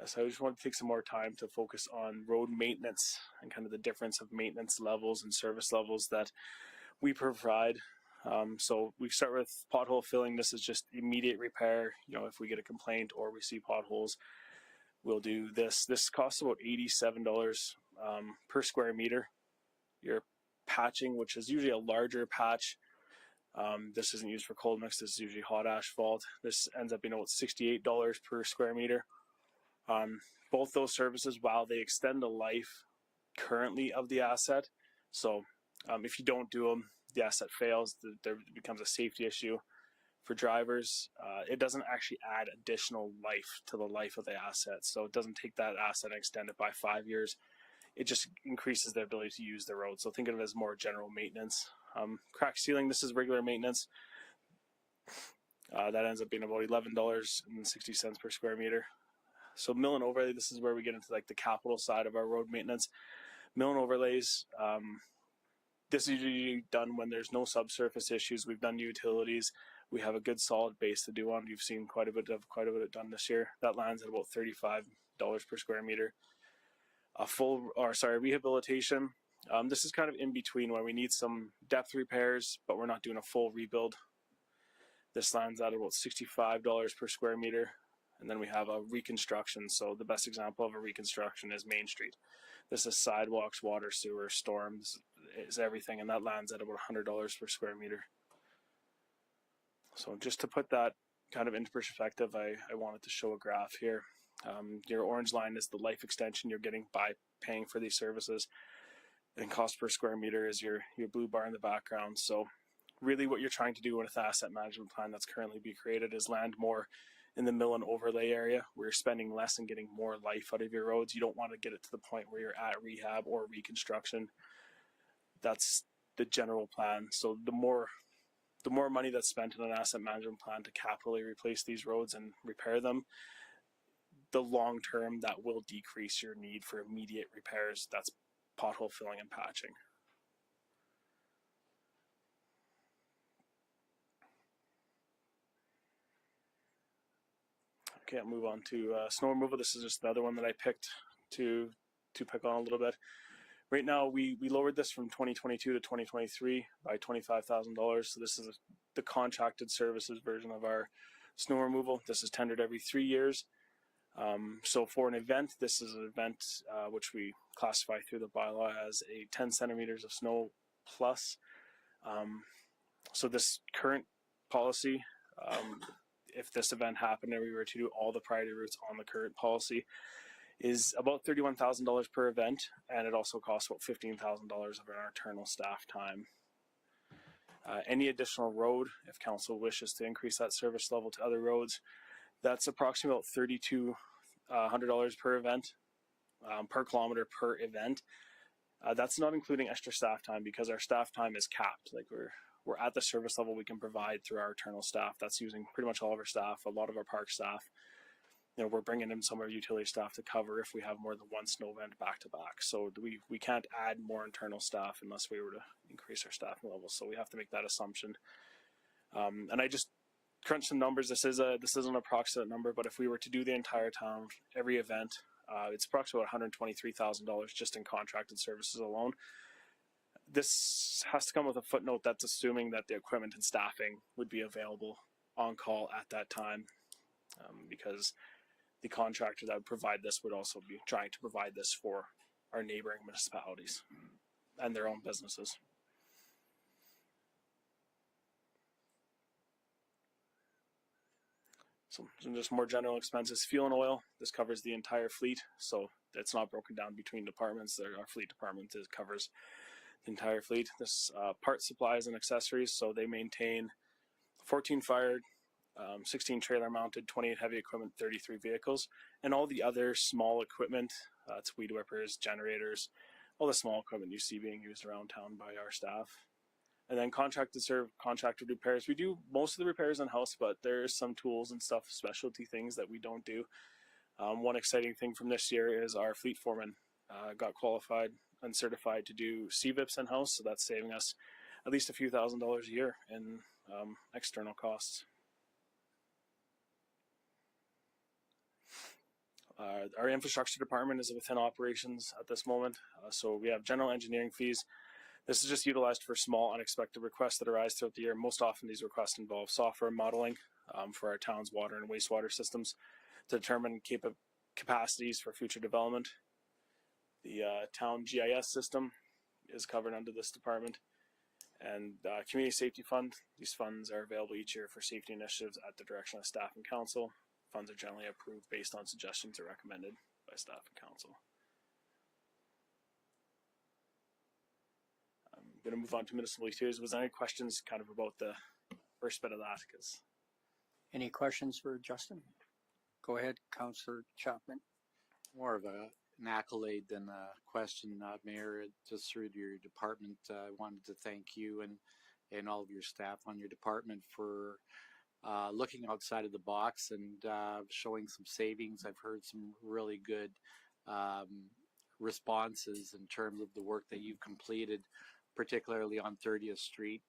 So I just want to take some more time to focus on road maintenance and kind of the difference of maintenance levels and service levels that we provide. So we start with pothole filling. This is just immediate repair. If we get a complaint or we see potholes, we'll do this. This costs about $87 per square meter. Your patching, which is usually a larger patch, this isn't used for cold mix. This is usually hot asphalt. This ends up being about $68 per square meter. Both those services, while they extend the life currently of the asset, so if you don't do them, the asset fails, there becomes a safety issue for drivers. It doesn't actually add additional life to the life of the asset, so it doesn't take that asset and extend it by 5 years. It just increases their ability to use the road. So think of it as more general maintenance. Crack sealing, this is regular maintenance. That ends up being about $11.60 per square meter. So mill and overlay, this is where we get into like the capital side of our road maintenance. Mill and overlays, this is usually done when there's no subsurface issues. We've done utilities. We have a good solid base to do on. You've seen quite a bit done this year. That lands at about $35 per square meter. Rehabilitation. This is kind of in between where we need some depth repairs, but we're not doing a full rebuild. This lands at about $65 per square meter. And then we have a reconstruction. So the best example of a reconstruction is Main Street. This is sidewalks, water, sewer, storms, is everything, and that lands at about $100 per square meter. So just to put that kind of into perspective, I wanted to show a graph here. Your orange line is the life extension you're getting by paying for these services, and cost per square meter is your blue bar in the background. So really what you're trying to do with the asset management plan that's currently being created is land more in the mill and overlay area where you're spending less and getting more life out of your roads. You don't want to get it to the point where you're at rehab or reconstruction. That's the general plan. So the more money that's spent in an asset management plan to capitally replace these roads and repair them, the long term that will decrease your need for immediate repairs. That's pothole filling and patching. Okay, I'll move on to snow removal. This is just another one that I picked to pick on a little bit. Right now, we lowered this from 2022 to 2023 by $25,000. So this is the contracted services version of our snow removal. This is tendered every 3 years. So for an event, this is an event which we classify through the bylaw as a 10 centimeters of snow plus. So this current policy, if this event happened and we were to do all the priority routes on the current policy, is about $31,000 per event, and it also costs about $15,000 of our internal staff time. Any additional road, if council wishes to increase that service level to other roads, that's approximately about $3,200 per event, per kilometer per event. That's not including extra staff time because our staff time is capped. Like we're at the service level we can provide through our internal staff. That's using pretty much all of our staff, a lot of our park staff. We're bringing in some of our utility staff to cover if we have more than one snow event back to back. So we can't add more internal staff unless we were to increase our staffing levels. So we have to make that assumption. And I just crunch some numbers. This is an approximate number, but if we were to do the entire town, every event, it's approximately $123,000 just in contracted services alone. This has to come with a footnote that's assuming that the equipment and staffing would be available on call at that time, because the contractor that would provide this would also be trying to provide this for our neighboring municipalities and their own businesses. So just more general expenses, fuel and oil. This covers the entire fleet, so it's not broken down between departments. Our fleet department covers the entire fleet. This parts, supplies, and accessories. So they maintain 14 fire, 16 trailer mounted, 28 heavy equipment, 33 vehicles, and all the other small equipment. It's weed whippers, generators, all the small equipment you see being used around town by our staff. And then contracted repairs. We do most of the repairs in-house, but there's some tools and stuff, specialty things that we don't do. One exciting thing from this year is our fleet foreman got qualified and certified to do CVIPs in-house, so that's saving us at least a few $1,000s a year in external costs. Our infrastructure department is within operations at this moment, so we have general engineering fees. This is just utilized for small unexpected requests that arise throughout the year. Most often these requests involve software modeling for our town's water and wastewater systems to determine capacities for future development. The town GIS system is covered under this department. And community safety fund. These funds are available each year for safety initiatives at the direction of staff and council. Funds are generally approved based on suggestions or recommended by staff and council. I'm going to move on to municipal utilities. Was there any questions kind of about the first bit of that? Any questions for Justin? Go ahead, Councillor Chapman. More of an accolade than a question, Mayor. Just through your department, I wanted to thank you and all of your staff on your department for looking outside of the box and showing some savings. I've heard some really good responses in terms of the work that you've completed, particularly on 30th Street,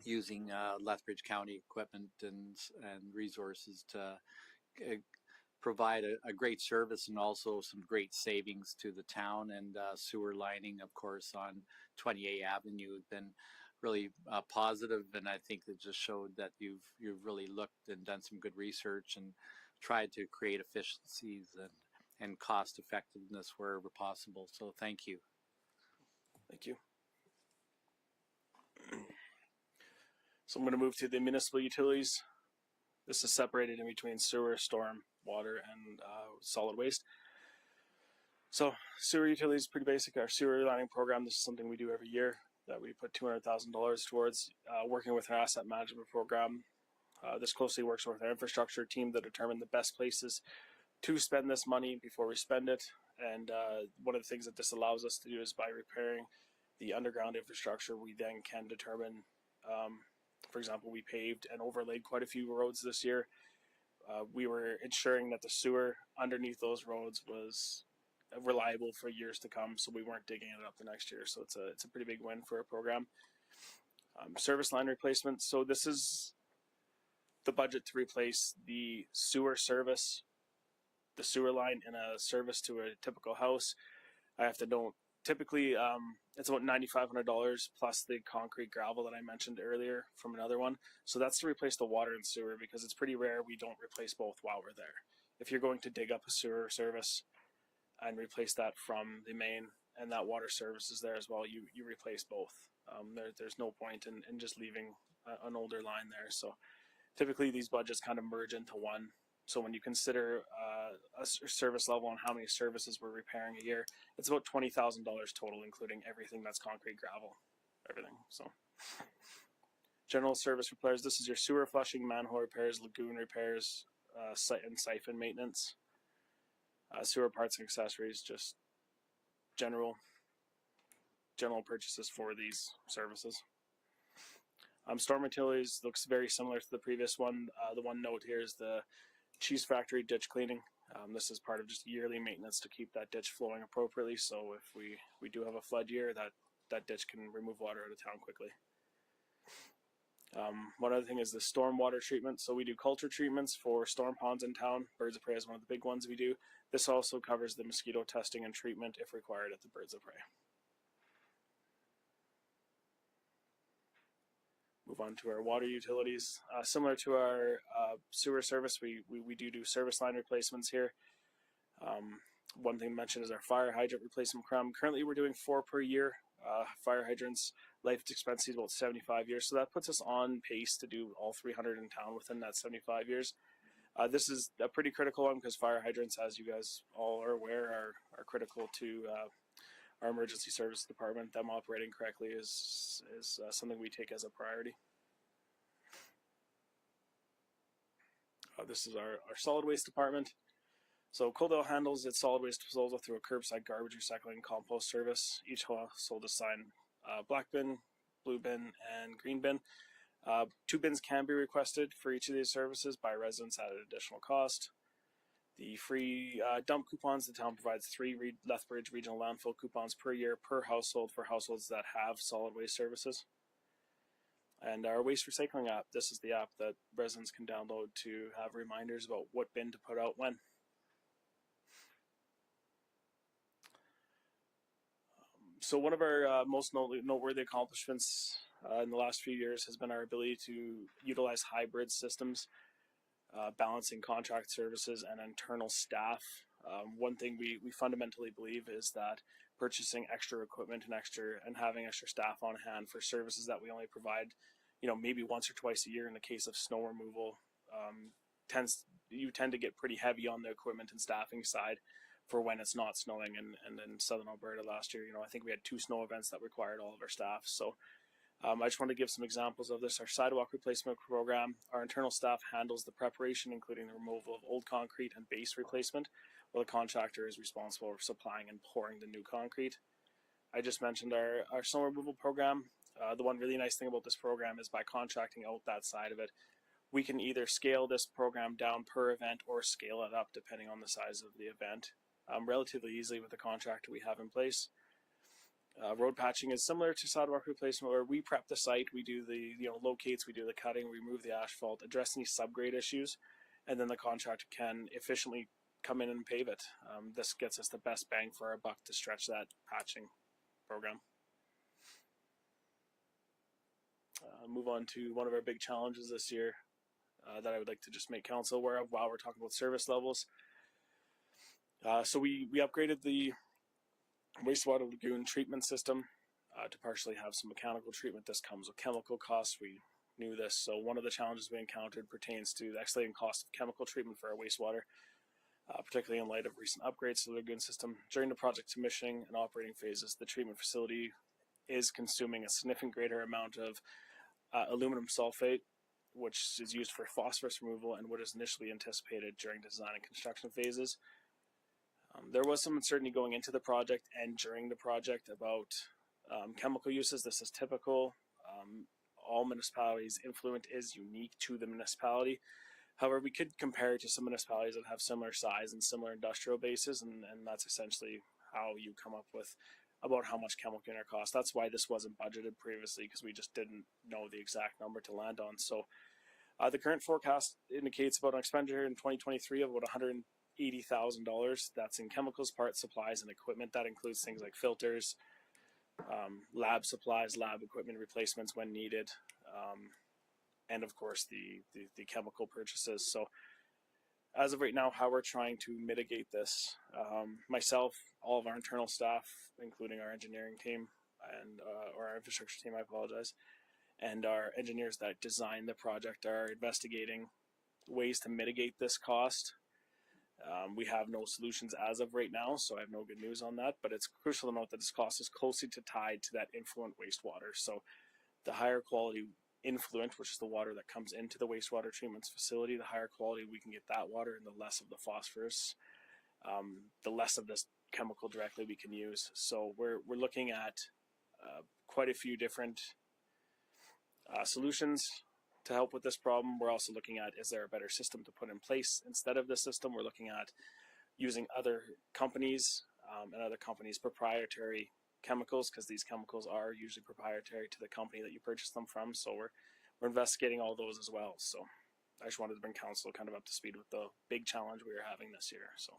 using Lethbridge County equipment and resources to provide a great service and also some great savings to the town. And sewer lining, of course, on 28 Avenue has been really positive, and I think it just showed that you've really looked and done some good research and tried to create efficiencies and cost effectiveness wherever possible. So thank you. Thank you. So I'm going to move to the municipal utilities. This is separated in between sewer, storm, water, and solid waste. So sewer utilities is pretty basic. Our sewer lining program, this is something we do every year that we put $200,000 towards. Working with an asset management program. This closely works with our infrastructure team to determine the best places to spend this money before we spend it. And one of the things that this allows us to do is by repairing the underground infrastructure, we then can determine, for example, we paved and overlaid quite a few roads this year. We were ensuring that the sewer underneath those roads was reliable for years to come, so we weren't digging it up the next year. So it's a pretty big win for a program. Service line replacement. So this is the budget to replace the sewer service, the sewer line in a service to a typical house. I have to note, typically it's about $9,500 plus the concrete gravel that I mentioned earlier from another one. So that's to replace the water and sewer, because it's pretty rare we don't replace both while we're there. If you're going to dig up a sewer service and replace that from the main, and that water service is there as well, you replace both. There's no point in just leaving an older line there. So typically these budgets kind of merge into one. So when you consider a service level and how many services we're repairing a year, it's about $20,000 total, including everything that's concrete, gravel, everything. So general service repairs, this is your sewer flushing, manhole repairs, lagoon repairs, and siphon maintenance. Sewer parts and accessories, just general purchases for these services. Storm utilities looks very similar to the previous one. The one note here is the cheese factory ditch cleaning. This is part of just yearly maintenance to keep that ditch flowing appropriately. So if we do have a flood year, that ditch can remove water out of town quickly. One other thing is the stormwater treatment. So we do culture treatments for storm ponds in town. Birds of prey is one of the big ones we do. This also covers the mosquito testing and treatment if required at the birds of prey. Move on to our water utilities. Similar to our sewer service, we do service line replacements here. One thing to mention is our fire hydrant replacement program. Currently, we're doing 4 per year. Fire hydrants, life expectancy is about 75 years, so that puts us on pace to do all 300 in town within that 75 years. This is a pretty critical one because fire hydrants, as you guys all are aware, are critical to our emergency service department. Them operating correctly is something we take as a priority. This is our solid waste department. So Coldell handles its solid waste disposal through a curbside garbage recycling and compost service. Each household assign black bin, blue bin, and green bin. 2 bins can be requested for each of these services by residents at an additional cost. The free dump coupons, the town provides 3 Lethbridge regional landfill coupons per year per household for households that have solid waste services. And our waste recycling app, this is the app that residents can download to have reminders about what bin to put out when. So one of our most noteworthy accomplishments in the last few years has been our ability to utilize hybrid systems, balancing contract services and internal staff. One thing we fundamentally believe is that purchasing extra equipment and having extra staff on hand for services that we only provide, maybe once or twice a year in the case of snow removal, you tend to get pretty heavy on the equipment and staffing side for when it's not snowing. And in southern Alberta last year, I think we had 2 snow events that required all of our staff. So I just want to give some examples of this. Our sidewalk replacement program, our internal staff handles the preparation, including the removal of old concrete and base replacement, while the contractor is responsible for supplying and pouring the new concrete. I just mentioned our snow removal program. The one really nice thing about this program is by contracting out that side of it, we can either scale this program down per event or scale it up depending on the size of the event relatively easily with the contractor we have in place. Road patching is similar to sidewalk replacement, where we prep the site, we do the locates, we do the cutting, we remove the asphalt, address any subgrade issues, and then the contractor can efficiently come in and pave it. This gets us the best bang for our buck to stretch that patching program. Move on to one of our big challenges this year that I would like to just make council aware of while we're talking about service levels. So we upgraded the wastewater lagoon treatment system to partially have some mechanical treatment. This comes with chemical costs. We knew this. So one of the challenges we encountered pertains to the escalating cost of chemical treatment for our wastewater, particularly in light of recent upgrades to the lagoon system. During the project commissioning and operating phases, the treatment facility is consuming a significant greater amount of aluminum sulfate, which is used for phosphorus removal and what is initially anticipated during design and construction phases. There was some uncertainty going into the project and during the project about chemical uses. This is typical. All municipalities' influent is unique to the municipality. However, we could compare it to some municipalities that have similar size and similar industrial bases, and that's essentially how you come up with about how much chemical in our cost. That's why this wasn't budgeted previously, because we just didn't know the exact number to land on. So the current forecast indicates about an expenditure in 2023 of about $180,000. That's in chemicals, parts, supplies, and equipment. That includes things like filters, lab supplies, lab equipment replacements when needed, and of course the chemical purchases. So as of right now, how we're trying to mitigate this, myself, all of our internal staff, including our engineering team and or our infrastructure team, I apologize, and our engineers that design the project are investigating ways to mitigate this cost. We have no solutions as of right now, so I have no good news on that, but it's crucial to note that this cost is closely tied to that influent wastewater. So the higher quality influent, which is the water that comes into the wastewater treatment facility, the higher quality we can get that water and the less of the phosphorus, the less of this chemical directly we can use. So we're looking at quite a few different solutions to help with this problem. We're also looking at, is there a better system to put in place instead of this system? We're looking at using other companies and other companies' proprietary chemicals, because these chemicals are usually proprietary to the company that you purchase them from. So we're we're investigating all those as well. So I just wanted to bring council kind of up to speed with the big challenge we are having this year. So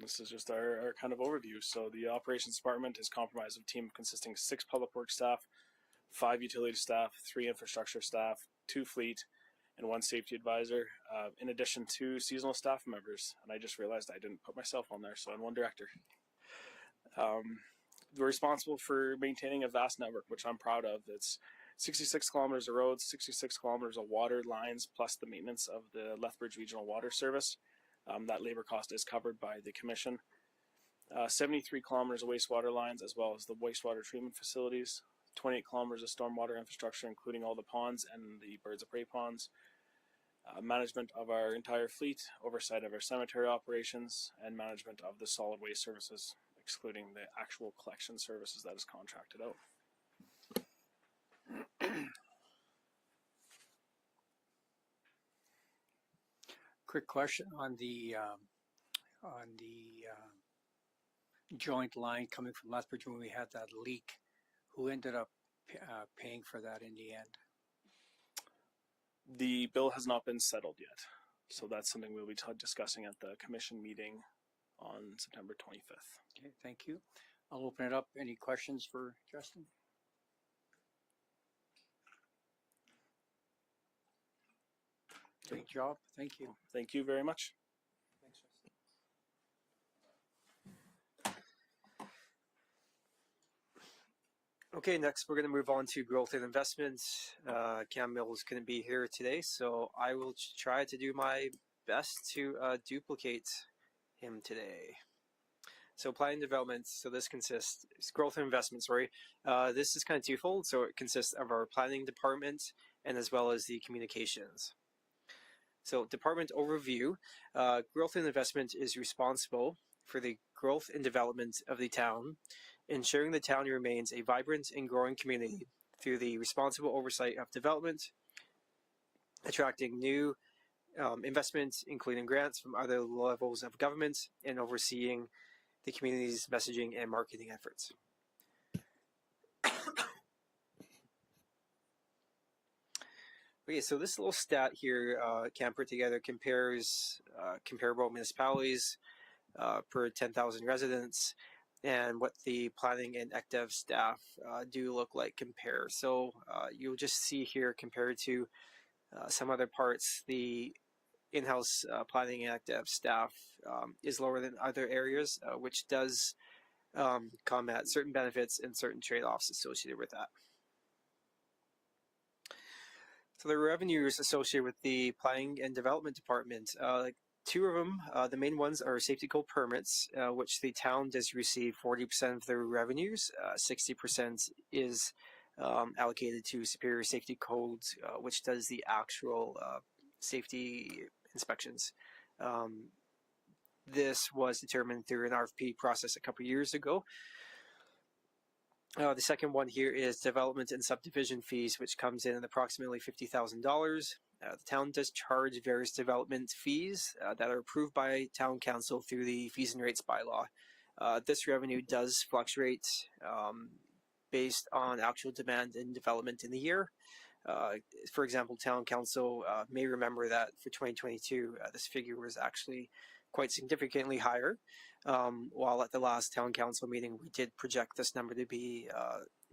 this is just our kind of overview. So the operations department is comprised of a team consisting of 6 public works staff, 5 utility staff, 3 infrastructure staff, 2 fleet, and 1 safety advisor, in addition to seasonal staff members. And I just realized I didn't put myself on there, so I'm 1 director. We're responsible for maintaining a vast network, which I'm proud of. It's 66 kilometers of roads, 66 kilometers of water lines, plus the maintenance of the Lethbridge Regional Water Service. That labor cost is covered by the commission. 73 kilometers of wastewater lines, as well as the wastewater treatment facilities. 28 kilometers of stormwater infrastructure, including all the ponds and the birds of prey ponds. Management of our entire fleet, oversight of our cemetery operations, and management of the solid waste services, excluding the actual collection services that is contracted out. Quick question on the joint line coming from Lethbridge when we had that leak. Who ended up paying for that in the end? The bill has not been settled yet, so that's something we'll be discussing at the commission meeting on September 25th. Okay, thank you. I'll open it up. Any questions for Justin? Great job. Thank you. Thank you very much. Okay, next we're going to move on to growth and investments. Cam Mills couldn't be here today, so I will try to do my best to duplicate him today. So planning development, so this consists, growth and investment, sorry. This is kind of twofold, so it consists of our planning department and as well as the communications. So department overview, growth and investment is responsible for the growth and development of the town, ensuring the town remains a vibrant and growing community through the responsible oversight of development, attracting new investments, including grants from other levels of government, and overseeing the community's messaging and marketing efforts. Okay, so this little stat here, Cam put together, compares comparable municipalities per 10,000 residents and what the planning and ECDEV staff do look like compare. So you'll just see here compared to some other parts, the in-house planning and ECDEV staff is lower than other areas, which does come at certain benefits and certain trade-offs associated with that. So the revenues associated with the planning and development department, 2 of them, the main ones are safety code permits, which the town does receive 40% of their revenues. 60% is allocated to Superior Safety Codes, which does the actual safety inspections. This was determined through an RFP process a couple years ago. The second one here is development and subdivision fees, which comes in at approximately $50,000. The town does charge various development fees that are approved by town council through the fees and rates bylaw. This revenue does fluctuate based on actual demand and development in the year. For example, town council may remember that for 2022, this figure was actually quite significantly higher, while at the last town council meeting, we did project this number to be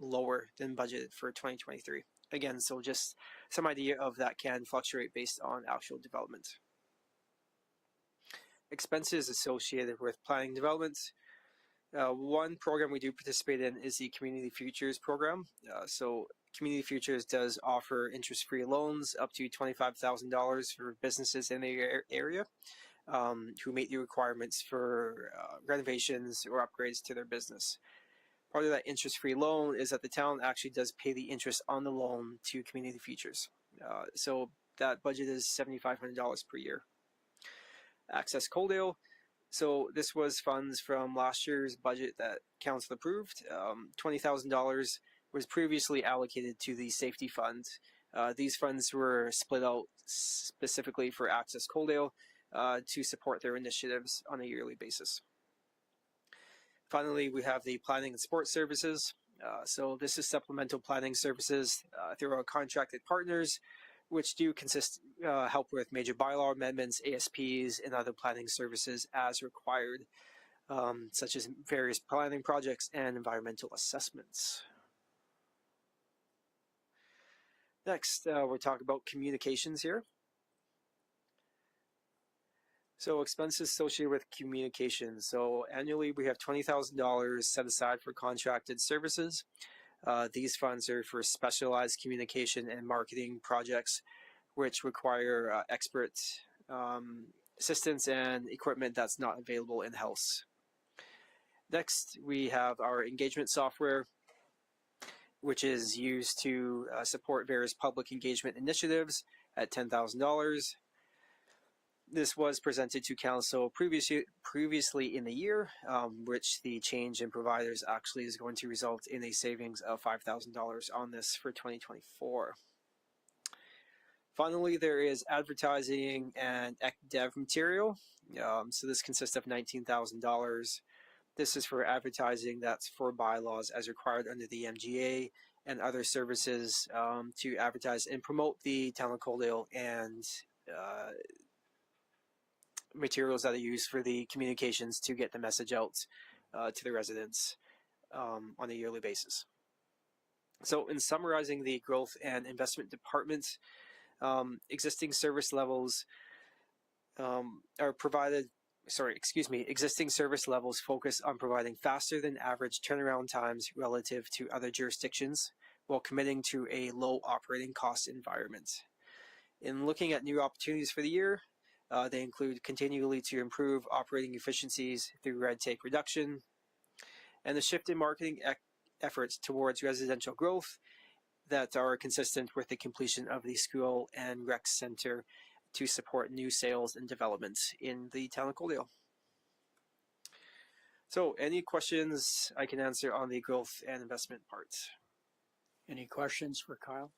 lower than budgeted for 2023. Again, so just some idea of that can fluctuate based on actual development. Expenses associated with planning development. One program we do participate in is the Community Futures program. So Community Futures does offer interest-free loans up to $25,000 for businesses in the area who meet the requirements for renovations or upgrades to their business. Part of that interest-free loan is that the town actually does pay the interest on the loan to Community Futures. So that budget is $7,500 per year. Access Coaldale. So this was funds from last year's budget that council approved. $20,000 was previously allocated to the safety fund. These funds were split out specifically for Access Coaldale to support their initiatives on a yearly basis. Finally, we have the planning and sports services. So this is supplemental planning services through our contracted partners, which do help with major bylaw amendments, ASPs, and other planning services as required, such as various planning projects and environmental assessments. Next, we're talking about communications here. So expenses associated with communications. So annually we have $20,000 set aside for contracted services. These funds are for specialized communication and marketing projects, which require expert assistance and equipment that's not available in-house. Next, we have our engagement software, which is used to support various public engagement initiatives at $10,000. This was presented to Council previously in the year, which the change in providers actually is going to result in a savings of $5,000 on this for 2024. Finally, there is advertising and dev material. So this consists of $19,000. This is for advertising that's for bylaws as required under the MGA and other services to advertise and promote the town of Coaldale and materials that are used for the communications to get the message out to the residents on a yearly basis. So in summarizing the growth and investment department, existing service levels existing service levels focus on providing faster than average turnaround times relative to other jurisdictions while committing to a low operating cost environment. In looking at new opportunities for the year, they include continually to improve operating efficiencies through red tape reduction and the shift in marketing efforts towards residential growth that are consistent with the completion of the school and rec center to support new sales and developments in the town of Coaldale. So any questions I can answer on the growth and investment part? Any questions for Kyle?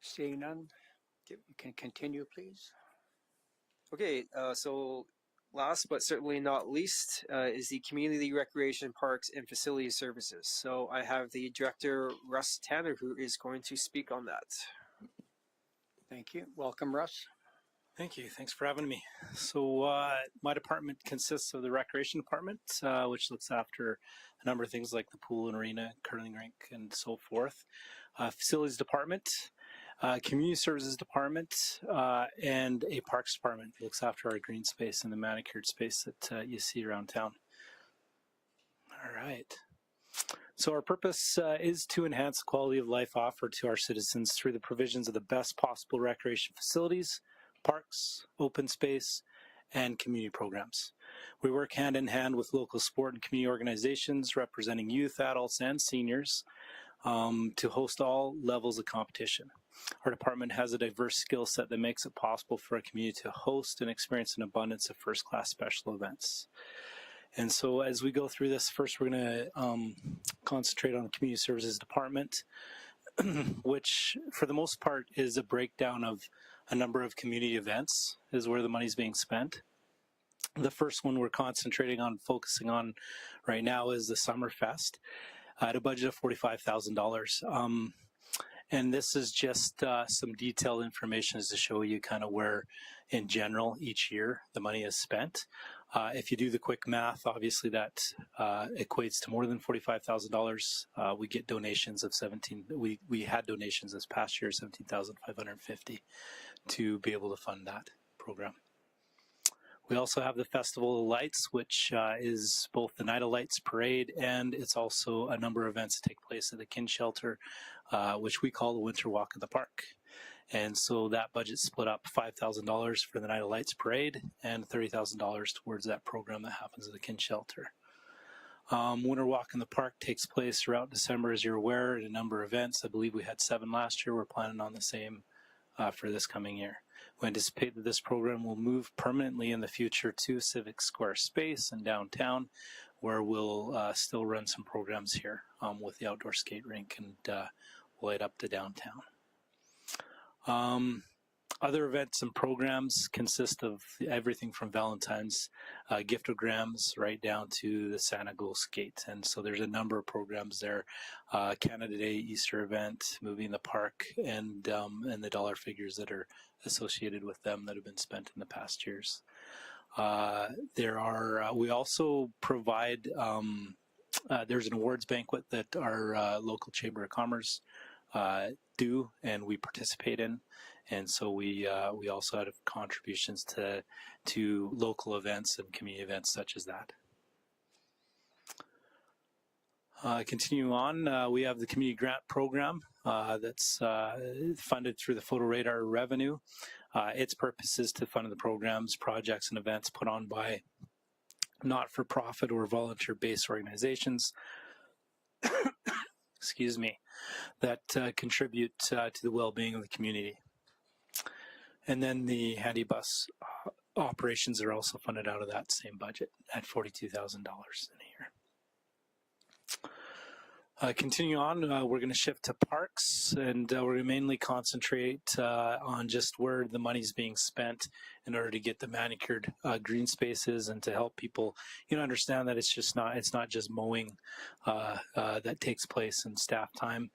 Seeing none, you can continue, please. Okay, so last but certainly not least is the Community Recreation Parks and Facilities Services. So I have the Director, Russ Tanner, who is going to speak on that. Thank you. Welcome, Russ. Thank you. Thanks for having me. So my department consists of the Recreation Department, which looks after a number of things like the pool and arena, curling rink, and so forth. Facilities Department, Community Services Department, and a Parks Department that looks after our green space and the manicured space that you see around town. All right. So our purpose is to enhance the quality of life offered to our citizens through the provisions of the best possible recreation facilities, parks, open space, and community programs. We work hand in hand with local sport and community organizations representing youth, adults, and seniors to host all levels of competition. Our department has a diverse skill set that makes it possible for a community to host and experience an abundance of first-class special events. And so as we go through this, first we're going to concentrate on the Community Services Department, which for the most part is a breakdown of a number of community events is where the money's being spent. The first one we're concentrating on, focusing on right now is the Summerfest at a budget of $45,000. And this is just some detailed information to show you kind of where in general each year the money is spent. If you do the quick math, obviously that equates to more than $45,000. We get donations of we had donations this past year, $17,550 to be able to fund that program. We also have the Festival of Lights, which is both the Night of Lights parade and it's also a number of events that take place at the Kin Shelter, which we call the Winter Walk in the Park. And so that budget split up $5,000 for the Night of Lights parade and $30,000 towards that program that happens at the Kin Shelter. Winter Walk in the Park takes place throughout December, as you're aware, at a number of events. I believe we had 7 last year. We're planning on the same for this coming year. We anticipate that this program will move permanently in the future to Civic Square space and downtown, where we'll still run some programs here with the outdoor skate rink and light up the downtown. Other events and programs consist of everything from Valentine's giftograms right down to the Santa Go skate. And so there's a number of programs there, Canada Day, Easter event, movie in the park, and the dollar figures that are associated with them that have been spent in the past years. We also provide, there's an awards banquet that our local Chamber of Commerce do and we participate in. And so we also have contributions to local events and community events such as that. Continuing on, we have the community grant program that's funded through the Photo Radar revenue. Its purpose is to fund the programs, projects, and events put on by not-for-profit or volunteer-based organizations excuse me, that contribute to the well-being of the community. And then the handy bus operations are also funded out of that same budget at $42,000 in a year. Continuing on, we're going to shift to parks, and we're going to mainly concentrate on just where the money's being spent in order to get the manicured green spaces and to help people, understand that it's not just mowing that takes place in staff time.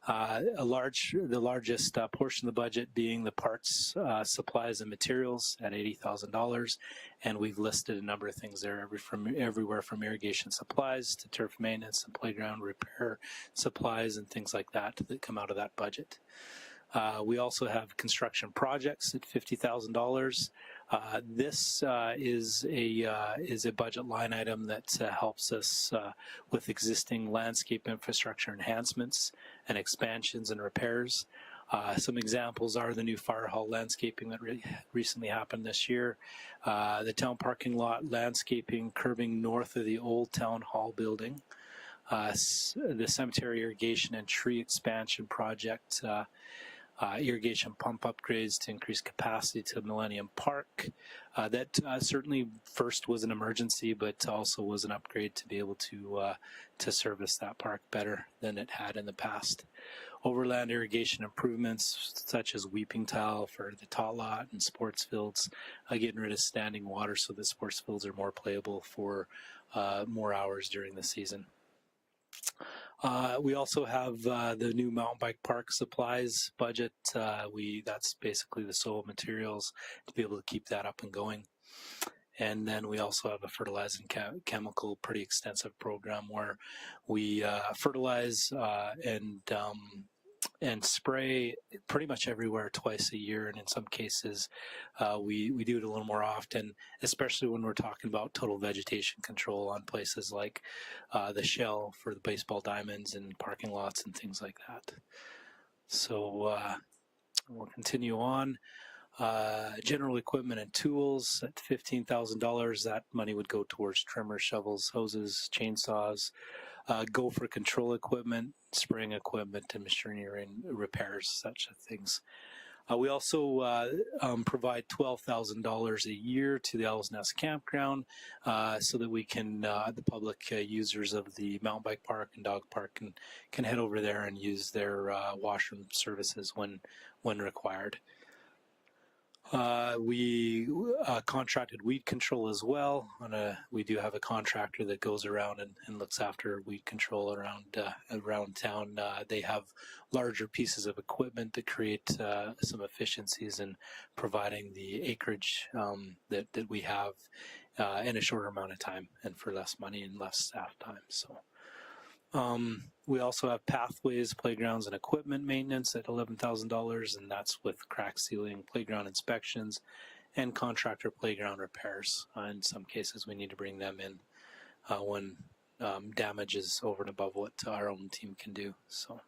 The largest portion of the budget being the parts, supplies, and materials at $80,000, and we've listed a number of things there, everywhere from irrigation supplies to turf maintenance and playground repair supplies and things like that come out of that budget. We also have construction projects at $50,000. This is a budget line item that helps us with existing landscape infrastructure enhancements and expansions and repairs. Some examples are the new fire hall landscaping that recently happened this year, the town parking lot landscaping curbing north of the old town hall building, the cemetery irrigation and tree expansion project, irrigation pump upgrades to increase capacity to Millennium Park. That certainly first was an emergency, but also was an upgrade to be able to service that park better than it had in the past. Overland irrigation improvements such as weeping tile for the tot lot and sports fields, getting rid of standing water so that sports fields are more playable for more hours during the season. We also have the new mountain bike park supplies budget. That's basically the soil materials to be able to keep that up and going. And then we also have a fertilizer and chemical pretty extensive program where we fertilize and spray pretty much everywhere twice a year, and in some cases we do it a little more often, especially when we're talking about total vegetation control on places like the shell for the baseball diamonds and parking lots and things like that. So we'll continue on. General equipment and tools at $15,000. That money would go towards trimmers, shovels, hoses, chainsaws, gopher control equipment, spraying equipment, and machinery and repairs, such things. We also provide $12,000 a year to the Owl's Nest Campground so that we can, the public users of the mountain bike park and dog park can head over there and use their washroom services when required. We contracted weed control as well. We do have a contractor that goes around and looks after weed control around town. They have larger pieces of equipment that create some efficiencies in providing the acreage that we have in a shorter amount of time and for less money and less staff time. So. We also have pathways, playgrounds, and equipment maintenance at $11,000, and that's with crack sealing, playground inspections, and contractor playground repairs. In some cases, we need to bring them in when damage is over and above what our own team can do. So,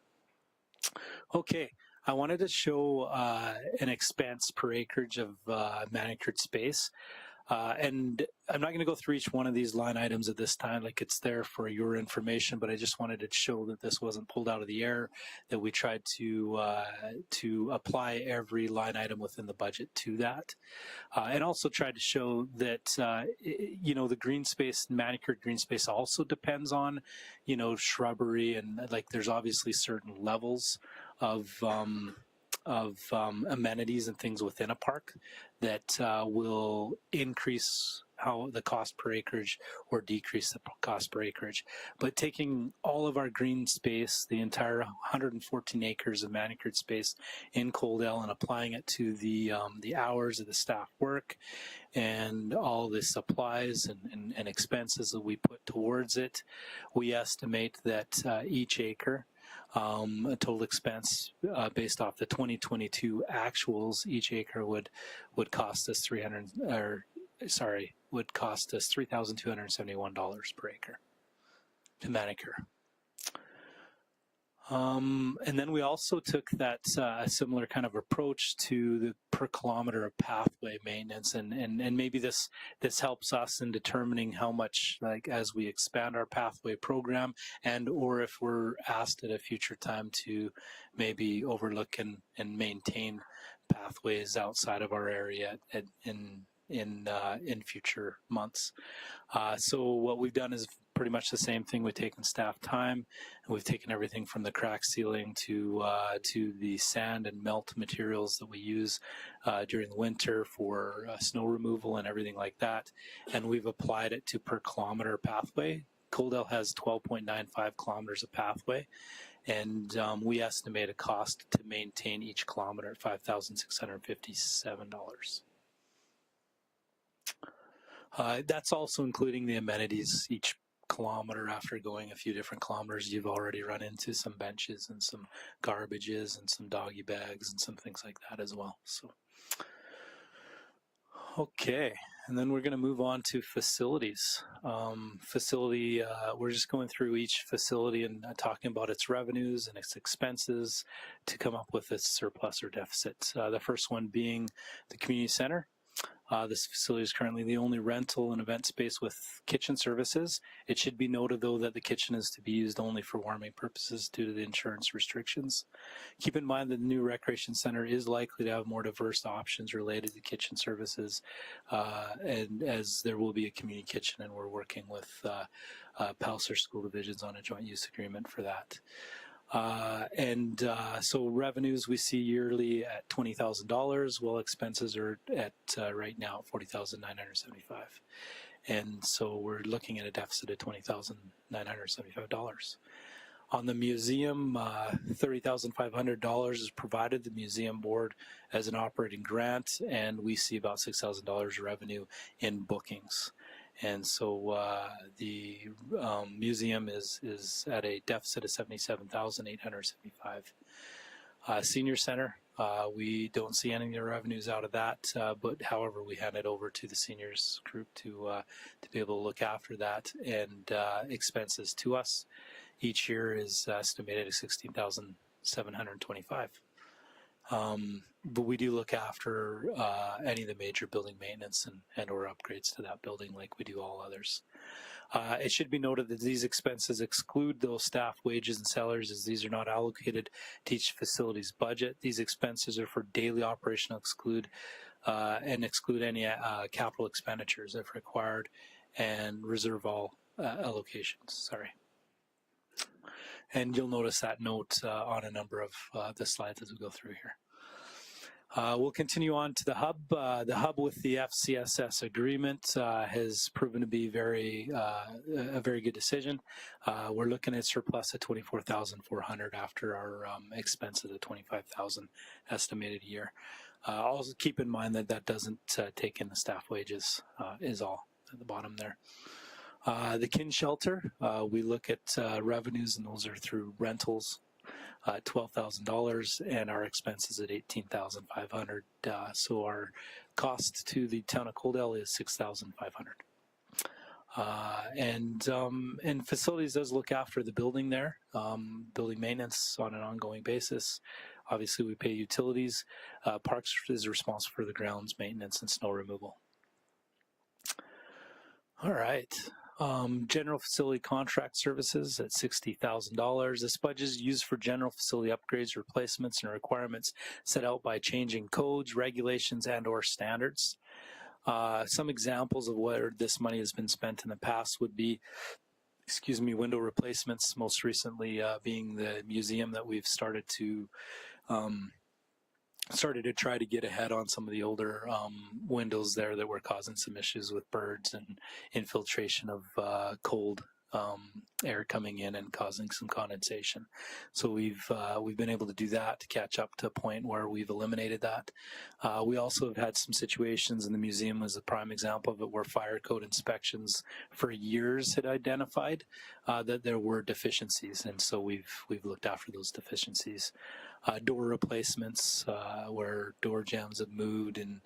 okay, I wanted to show an expense per acreage of manicured space. And I'm not going to go through each one of these line items at this time, like it's there for your information, but I just wanted to show that this wasn't pulled out of the air, that we tried to apply every line item within the budget to that. And also tried to show that, the green space, manicured green space also depends on, shrubbery, and like there's obviously certain levels of amenities and things within a park that will increase how the cost per acreage or decrease the cost per acreage. But taking all of our green space, the entire 114 acres of manicured space in Coldell, and applying it to the hours of the staff work and all the supplies and expenses that we put towards it, we estimate that each acre, a total expense based off the 2022 actuals, each acre would cost us $3,271 per acre to manicure. And then we also took that similar kind of approach to the per kilometer of pathway maintenance, and maybe this helps us in determining how much, like, as we expand our pathway program, and or if we're asked at a future time to maybe overlook and maintain pathways outside of our area in future months. So what we've done is pretty much the same thing. We've taken staff time, and we've taken everything from the crack sealing to the sand and melt materials that we use during the winter for snow removal and everything like that, and we've applied it to per kilometer pathway. Coldell has 12.95 kilometers of pathway, and we estimate a cost to maintain each kilometer at $5,657. That's also including the amenities. Each kilometer, after going a few different kilometers, you've already run into some benches and some garbages and some doggy bags and some things like that as well. So, okay, and then we're going to move on to facilities. We're just going through each facility and talking about its revenues and its expenses to come up with its surplus or deficit. The first one being the community center. This facility is currently the only rental and event space with kitchen services. It should be noted, though, that the kitchen is to be used only for warming purposes due to the insurance restrictions. Keep in mind that the new recreation center is likely to have more diverse options related to kitchen services, and as there will be a community kitchen, and we're working with Palliser School Divisions on a joint use agreement for that. So revenues we see yearly at $20,000, while expenses are at right now $40,975, and so we're looking at a deficit of $20,975. On the museum, $30,500 is provided the museum board as an operating grant, and we see about $6,000 revenue in bookings. And so the museum is at a deficit of $77,875. Senior center, we don't see any of the revenues out of that, but however, we hand it over to the seniors group to be able to look after that, and expenses to us each year is estimated at $16,725. But we do look after any of the major building maintenance and or upgrades to that building like we do all others. It should be noted that these expenses exclude those staff wages and salaries, as these are not allocated to each facility's budget. These expenses are for daily operational exclude any capital expenditures if required, and reserve all allocations. Sorry. And you'll notice that note on a number of the slides as we go through here. We'll continue on to the hub. The hub with the FCSS agreement has proven to be a very good decision. We're looking at surplus at $24,400 after our expenses of $25,000 estimated a year. Also keep in mind that that doesn't take in the staff wages, is all at the bottom there. The kin shelter, we look at revenues, and those are through rentals, $12,000, and our expenses at $18,500. So our cost to the town of Coldell is $6,500. And facilities does look after the building there, building maintenance on an ongoing basis. Obviously, we pay utilities. Parks is responsible for the grounds maintenance and snow removal. All right. General facility contract services at $60,000. This budget is used for general facility upgrades, replacements, and requirements set out by changing codes, regulations, and or standards. Some examples of where this money has been spent in the past would be, window replacements, most recently being the museum that we've started to started to try to get ahead on some of the older windows there that were causing some issues with birds and infiltration of cold air coming in and causing some condensation. So we've been able to do that to catch up to a point where we've eliminated that. We also have had some situations in the museum as a prime example of it where fire code inspections for years had identified that there were deficiencies, and so we've looked after those deficiencies. Door replacements where door jambs have moved and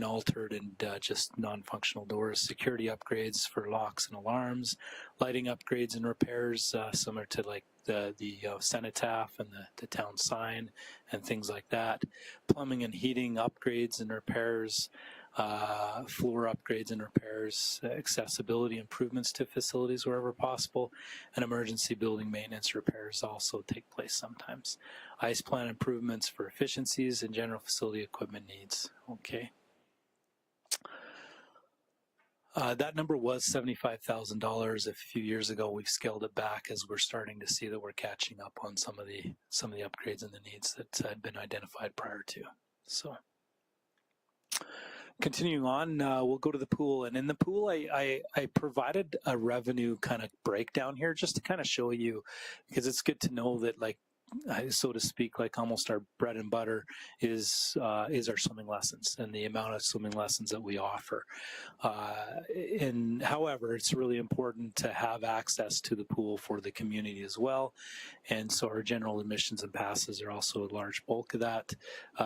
altered and just non-functional doors, security upgrades for locks and alarms, lighting upgrades and repairs similar to like the cenotaph and the town sign and things like that, plumbing and heating upgrades and repairs, floor upgrades and repairs, accessibility improvements to facilities wherever possible, and emergency building maintenance repairs also take place sometimes. Ice plant improvements for efficiencies and general facility equipment needs. Okay. That number was $75,000 a few years ago. We've scaled it back as we're starting to see that we're catching up on some of the upgrades and the needs that had been identified prior to. So, continuing on, we'll go to the pool. And in the pool, I provided a revenue kind of breakdown here just to kind of show you, because it's good to know that, like, so to speak, like almost our bread and butter is our swimming lessons and the amount of swimming lessons that we offer. And however, it's really important to have access to the pool for the community as well. And so our general admissions and passes are also a large bulk of that.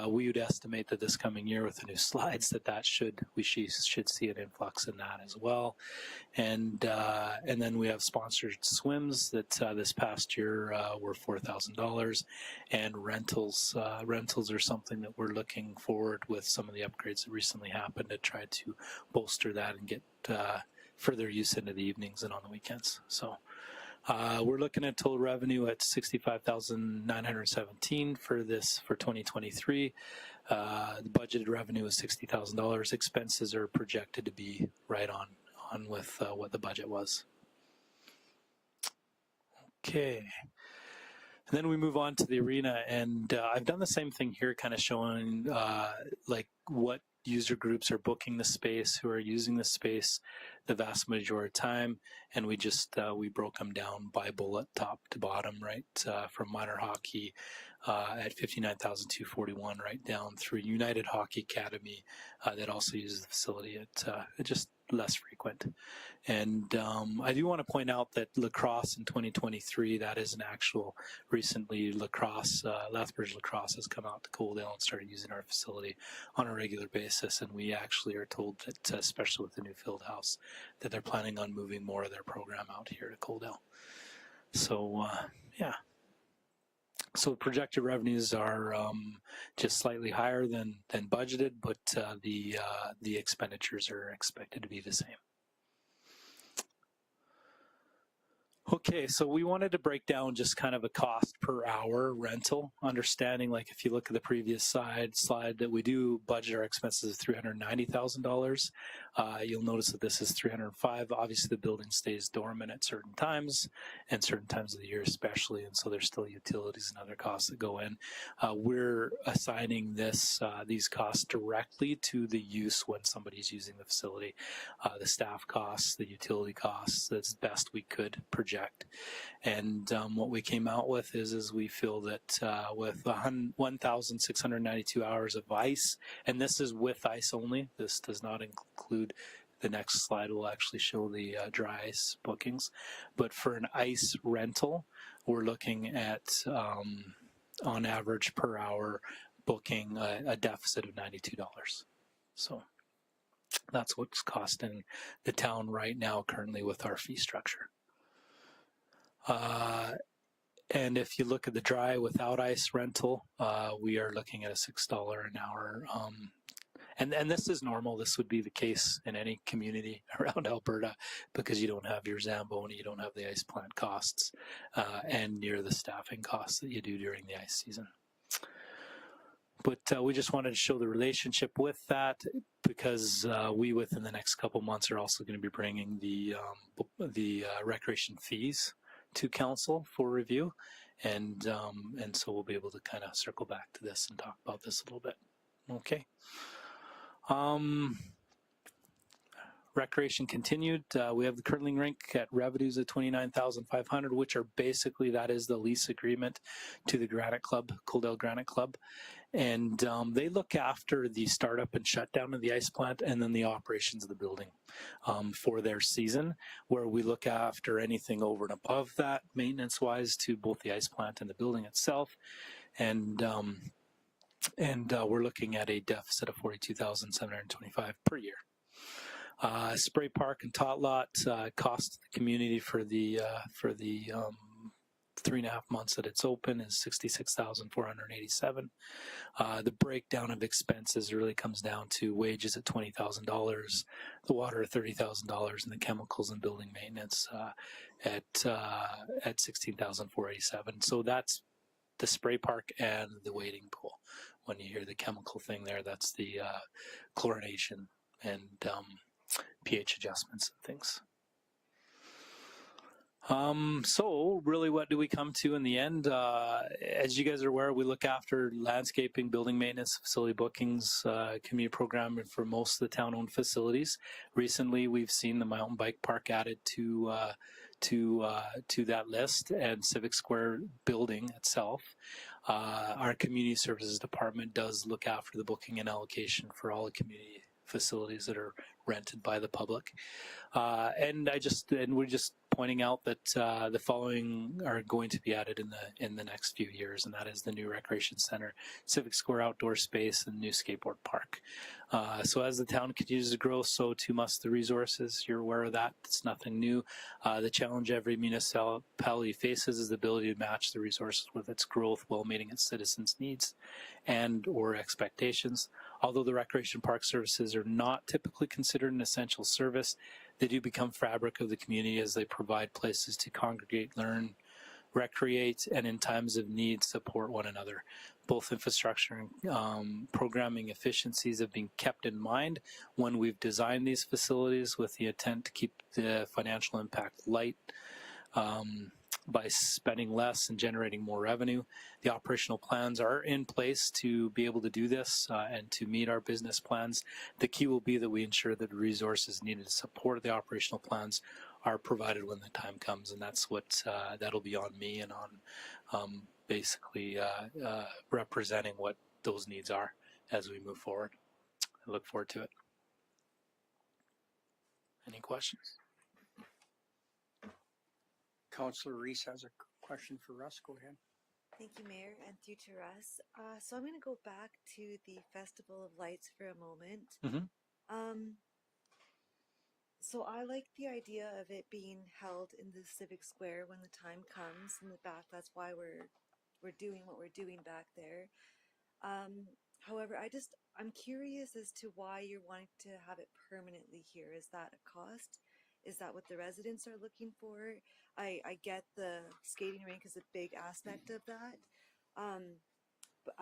We would estimate that this coming year with the new slides we should see an influx in that as well. And then we have sponsored swims that this past year were $4,000, and rentals. Rentals are something that we're looking forward with some of the upgrades that recently happened to try to bolster that and get further use into the evenings and on the weekends. So we're looking at total revenue at $65,917 for 2023. The budgeted revenue is $60,000. Expenses are projected to be right on with what the budget was. Okay. And then we move on to the arena, and I've done the same thing here, kind of showing like what user groups are booking the space, who are using the space the vast majority of time, and we broke them down by bullet, top to bottom, right, from minor hockey at 59,241 right down through United Hockey Academy that also uses the facility at just less frequent. And I do want to point out that lacrosse in 2023, that is an actual, recently lacrosse, Lethbridge Lacrosse has come out to Coaldale and started using our facility on a regular basis, and we actually are told that, especially with the new field house, that they're planning on moving more of their program out here to Coaldale. So, yeah. So projected revenues are just slightly higher than budgeted, but the expenditures are expected to be the same. Okay, so we wanted to break down just kind of a cost per hour rental, understanding, like if you look at the previous slide that we do budget our expenses of $390,000. You'll notice that this is $305,000. Obviously, the building stays dormant at certain times and certain times of the year especially, and so there's still utilities and other costs that go in. We're assigning these costs directly to the use when somebody's using the facility. The staff costs, the utility costs, that's best we could project. And what we came out with is we feel that with 1,692 hours of ice, and this is with ice only, this does not include, the next slide will actually show the dry ice bookings, but for an ice rental, we're looking at on average per hour booking a deficit of $92. So that's what's costing the town right now currently with our fee structure. And if you look at the dry without ice rental, we are looking at a $6 an hour. And this is normal. This would be the case in any community around Alberta because you don't have your Zamboni, you don't have the ice plant costs, and near the staffing costs that you do during the ice season. But we just wanted to show the relationship with that because we, within the next couple months, are also going to be bringing the recreation fees to council for review. And so we'll be able to kind of circle back to this and talk about this a little bit. Okay. Recreation continued. We have the curling rink at revenues of $29,500, which are basically, that is the lease agreement to the Granite Club, Coaldale Granite Club. And they look after the startup and shutdown of the ice plant and then the operations of the building for their season, where we look after anything over and above that maintenance-wise to both the ice plant and the building itself. And we're looking at a deficit of $42,725 per year. Spray park and tot lot cost the community for the 3.5 months that it's open is $66,487. The breakdown of expenses really comes down to wages at $20,000, the water at $30,000, and the chemicals and building maintenance at $16,487. So that's the spray park and the wading pool. When you hear the chemical thing there, that's the chlorination and pH adjustments and things. So really, what do we come to in the end? As you guys are aware, we look after landscaping, building maintenance, facility bookings, community programming for most of the town-owned facilities. Recently, we've seen the mountain bike park added to that list, and Civic Square building itself. Our community services department does look after the booking and allocation for all the community facilities that are rented by the public. And we're just pointing out that the following are going to be added in the next few years, and that is the new recreation center, Civic Square outdoor space, and new skateboard park. So as the town continues to grow, so too must the resources. You're aware of that. It's nothing new. The challenge every municipality faces is the ability to match the resources with its growth while meeting its citizens' needs and or expectations. Although the recreation park services are not typically considered an essential service, they do become fabric of the community as they provide places to congregate, learn, recreate, and in times of need, support one another. Both infrastructure and programming efficiencies have been kept in mind when we've designed these facilities with the intent to keep the financial impact light by spending less and generating more revenue. The operational plans are in place to be able to do this and to meet our business plans. The key will be that we ensure that the resources needed to support the operational plans are provided when the time comes, and that's what that'll be on me and on basically representing what those needs are as we move forward. I look forward to it. Any questions? Councillor Reese has a question for Russ. Go ahead. Thank you, Mayor, and through to Russ. So I'm going to go back to the Festival of Lights for a moment. Mm-hmm. So I like the idea of it being held in the Civic Square when the time comes in the back. That's why we're doing what we're doing back there. However, I'm curious as to why you're wanting to have it permanently here. Is that a cost? Is that what the residents are looking for? I get the skating rink is a big aspect of that. But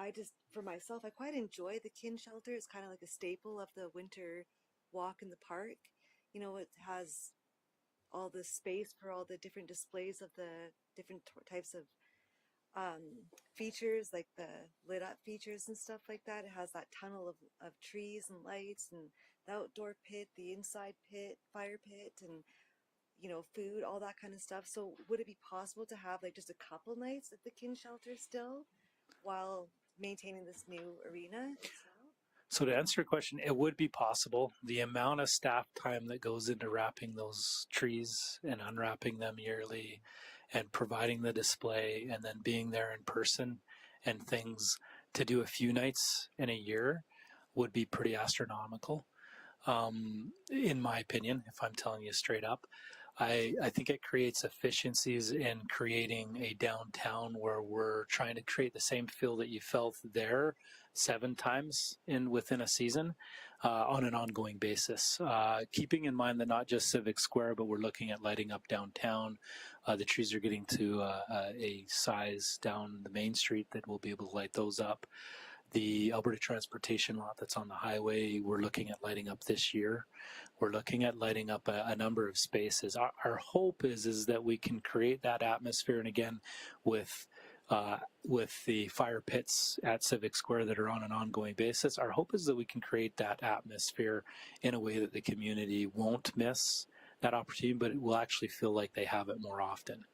for myself, I quite enjoy the kin shelter. It's kind of like a staple of the winter walk in the park. You know, it has all the space for all the different displays of the different types of features, like the lit up features and stuff like that. It has that tunnel of trees and lights and the outdoor pit, the inside pit, fire pit, and you know, food, all that kind of stuff. So would it be possible to have like just a couple nights at the kin shelter still while maintaining this new arena itself? So to answer your question, it would be possible. The amount of staff time that goes into wrapping those trees and unwrapping them yearly and providing the display and then being there in person and things to do a few nights in a year would be pretty astronomical. In my opinion, if I'm telling you straight up, I think it creates efficiencies in creating a downtown where we're trying to create the same feel that you felt there 7 times within a season on an ongoing basis. Keeping in mind that not just Civic Square, but we're looking at lighting up downtown. The trees are getting to a size down the main street that we'll be able to light those up. The Alberta Transportation lot that's on the highway, we're looking at lighting up this year. We're looking at lighting up a number of spaces. Our hope is that we can create that atmosphere, and again, with the fire pits at Civic Square that are on an ongoing basis, our hope is that we can create that atmosphere in a way that the community won't miss that opportunity, but it will actually feel like they have it more often,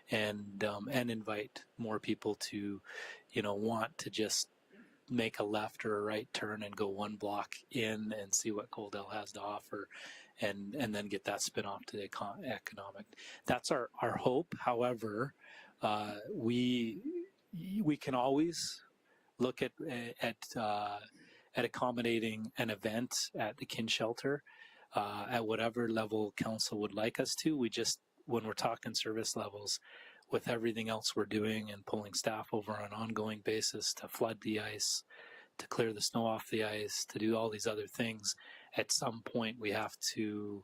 and invite more people to, want to just make a left or a right turn and go one block in and see what Coaldale has to offer, and then get that spin off to the economic. That's our hope. However, we can always look at accommodating an event at the Kin Shelter at whatever level council would like us to. We just, when we're talking service levels, with everything else we're doing and pulling staff over on an ongoing basis to flood the ice, to clear the snow off the ice, to do all these other things, at some point we have to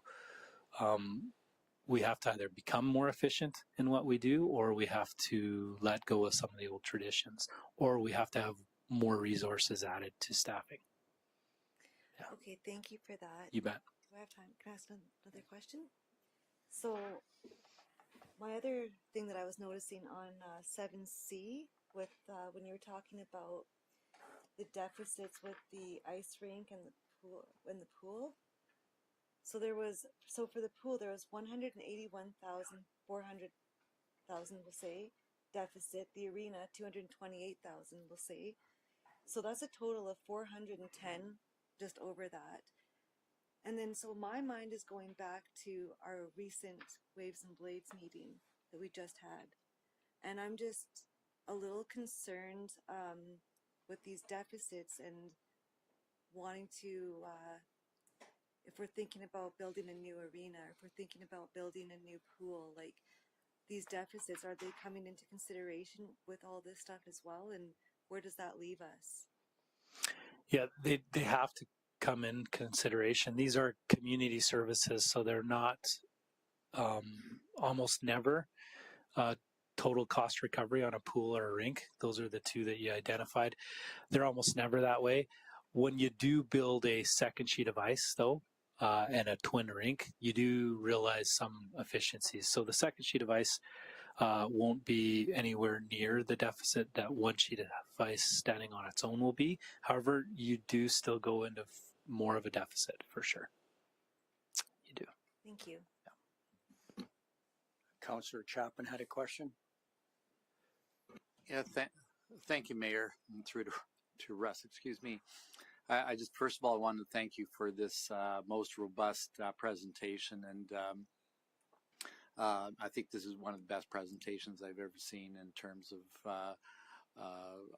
either become more efficient in what we do, or we have to let go of some of the old traditions, or we have to have more resources added to staffing. Yeah. Okay, thank you for that. You bet. Do I have time? Can I ask another question? So my other thing that I was noticing on 7C with when you were talking about the deficits with the ice rink and the pool. So for the pool there was 181,400,000 we'll say deficit. The arena 228,000 we'll say. So that's a total of 410, just over that. And then, so my mind is going back to our recent Waves and Blades meeting that we just had. And I'm just a little concerned with these deficits and wanting to, if we're thinking about building a new arena, if we're thinking about building a new pool, like these deficits, are they coming into consideration with all this stuff as well? And where does that leave us? Yeah, they have to come in consideration. These are community services, so they're not almost never total cost recovery on a pool or a rink. Those are the two that you identified. They're almost never that way. When you do build a second sheet of ice, though, and a twin rink, you do realize some efficiencies. So the second sheet of ice won't be anywhere near the deficit that one sheet of ice standing on its own will be. However, you do still go into more of a deficit for sure. You do. Thank you. Yeah. Councillor Chapman had a question. Yeah, thank you, Mayor, and through to Russ. Excuse me. I just first of all wanted to thank you for this most robust presentation, and I think this is one of the best presentations I've ever seen in terms of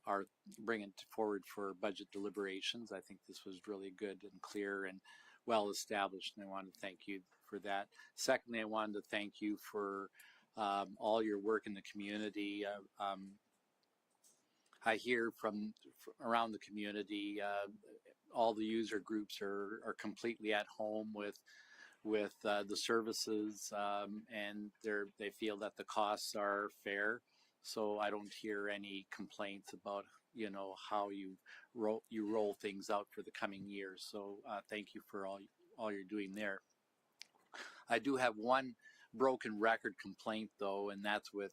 our bringing it forward for budget deliberations. I think this was really good and clear and well established, and I want to thank you for that. Secondly, I wanted to thank you for all your work in the community. I hear from around the community, all the user groups are completely at home with the services, and they feel that the costs are fair. So I don't hear any complaints about how you roll things out for the coming years. So thank you for all you're doing there. I do have one broken record complaint though, and that's with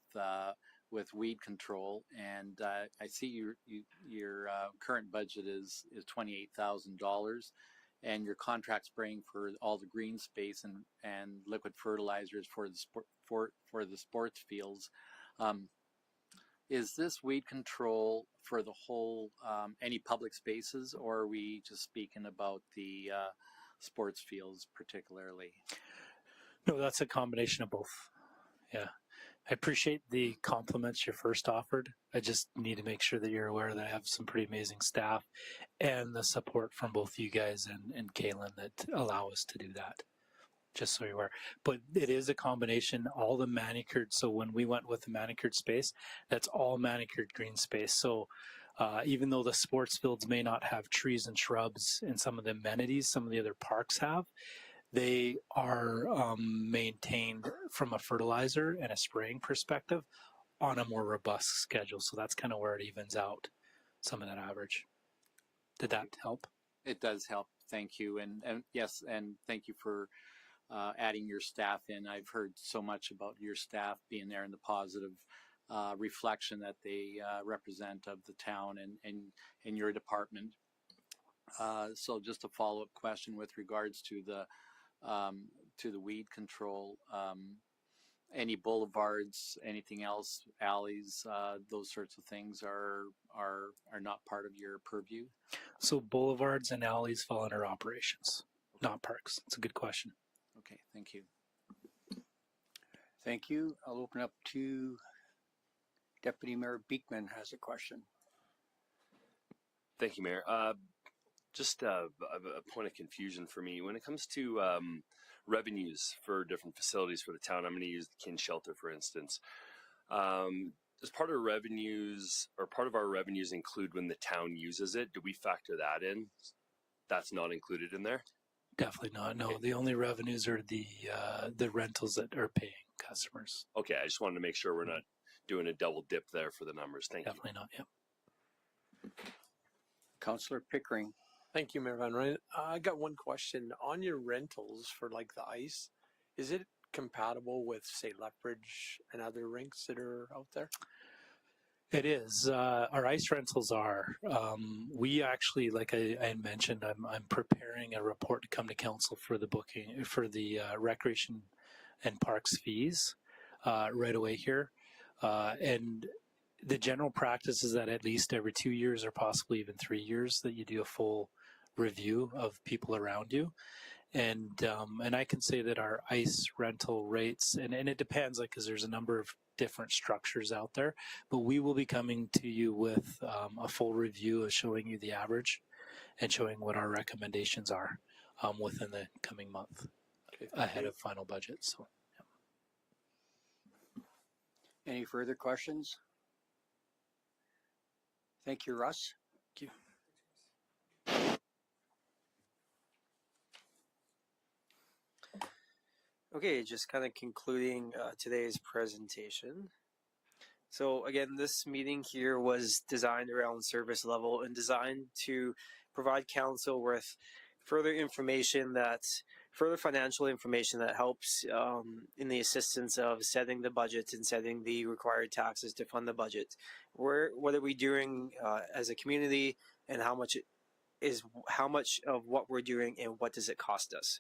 weed control. And I see your current budget is $28,000. And your contract spraying for all the green space and liquid fertilizers for the sports fields. Is this weed control for the whole any public spaces, or are we just speaking about the sports fields particularly? No, that's a combination of both. Yeah. I appreciate the compliments you first offered. I just need to make sure that you're aware that I have some pretty amazing staff and the support from both you guys and Kaylin that allow us to do that, just so you're aware. But it is a combination, all the manicured. So when we went with the manicured space, that's all manicured green space. So even though the sports fields may not have trees and shrubs and some of the amenities some of the other parks have, they are maintained from a fertilizer and a spraying perspective on a more robust schedule. So that's kind of where it evens out some of that average. Did that help? It does help. Thank you. And yes, and thank you for adding your staff in. I've heard so much about your staff being there and the positive reflection that they represent of the town and your department. So just a follow-up question with regards to the weed control. Any boulevards, anything else, alleys, those sorts of things are not part of your purview? So boulevards and alleys fall under operations, not parks. It's a good question. Okay, thank you. Thank you. I'll open up to Deputy Mayor Beekman has a question. Thank you, Mayor. Just a point of confusion for me. When it comes to revenues for different facilities for the town, I'm going to use the Kin Shelter, for instance. Does part of our revenues include when the town uses it? Do we factor that in? That's not included in there? Definitely not. No, Okay. the only revenues are the rentals that are paying customers. Okay, I just wanted to make sure we're not doing a double dip there for the numbers. Thank you. Definitely not. Yep. Councillor Pickering. Thank you, Mayor Van Ryn. I got one question. On your rentals for like the ice, is it compatible with, say, Lethbridge and other rinks that are out there? It is. Our ice rentals are. We actually, like I mentioned, I'm preparing a report to come to council for the booking for the recreation and parks fees right away here. And the general practice is that at least every 2 years or possibly even 3 years that you do a full review of people around you. And I can say that our ice rental rates, and it depends, like, because there's a number of different structures out there, but we will be coming to you with a full review of showing you the average and showing what our recommendations are within the coming month ahead of final budget. So, yeah. Any further questions? Thank you, Russ. Thank you. Okay, just kind of concluding today's presentation. So again, this meeting here was designed around service level and designed to provide council with further financial information that helps in the assistance of setting the budget and setting the required taxes to fund the budget. What are we doing as a community, and how much of what we're doing and what does it cost us?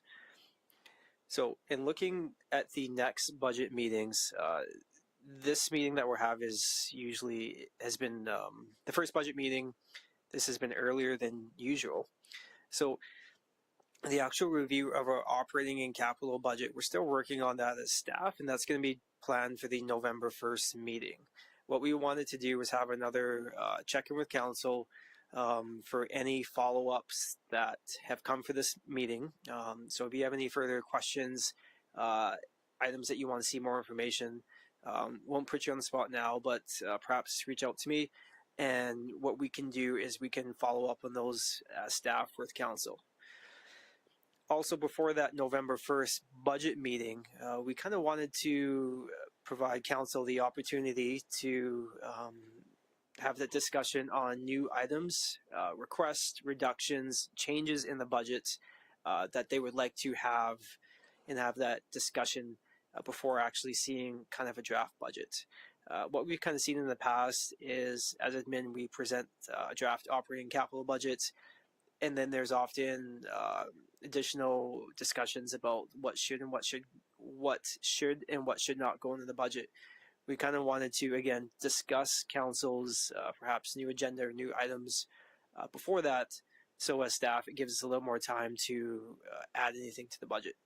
So in looking at the next budget meetings, this meeting that we're having has been the first budget meeting. This has been earlier than usual. So the actual review of our operating and capital budget, we're still working on that as staff, and that's going to be planned for the November 1st meeting. What we wanted to do was have another check-in with council for any follow-ups that have come for this meeting. So if you have any further questions, items that you want to see more information, won't put you on the spot now, but perhaps reach out to me. And what we can do is we can follow up on those staff with council. Also, before that November 1st budget meeting, we kind of wanted to provide council the opportunity to have the discussion on new items, requests, reductions, changes in the budget that they would like to have, and have that discussion before actually seeing kind of a draft budget. What we've kind of seen in the past is, as admin, we present a draft operating capital budget, and then there's often additional discussions about what should and what should not go into the budget. We kind of wanted to, again, discuss council's perhaps new agenda or new items before that, so as staff, it gives us a little more time to add anything to the budget.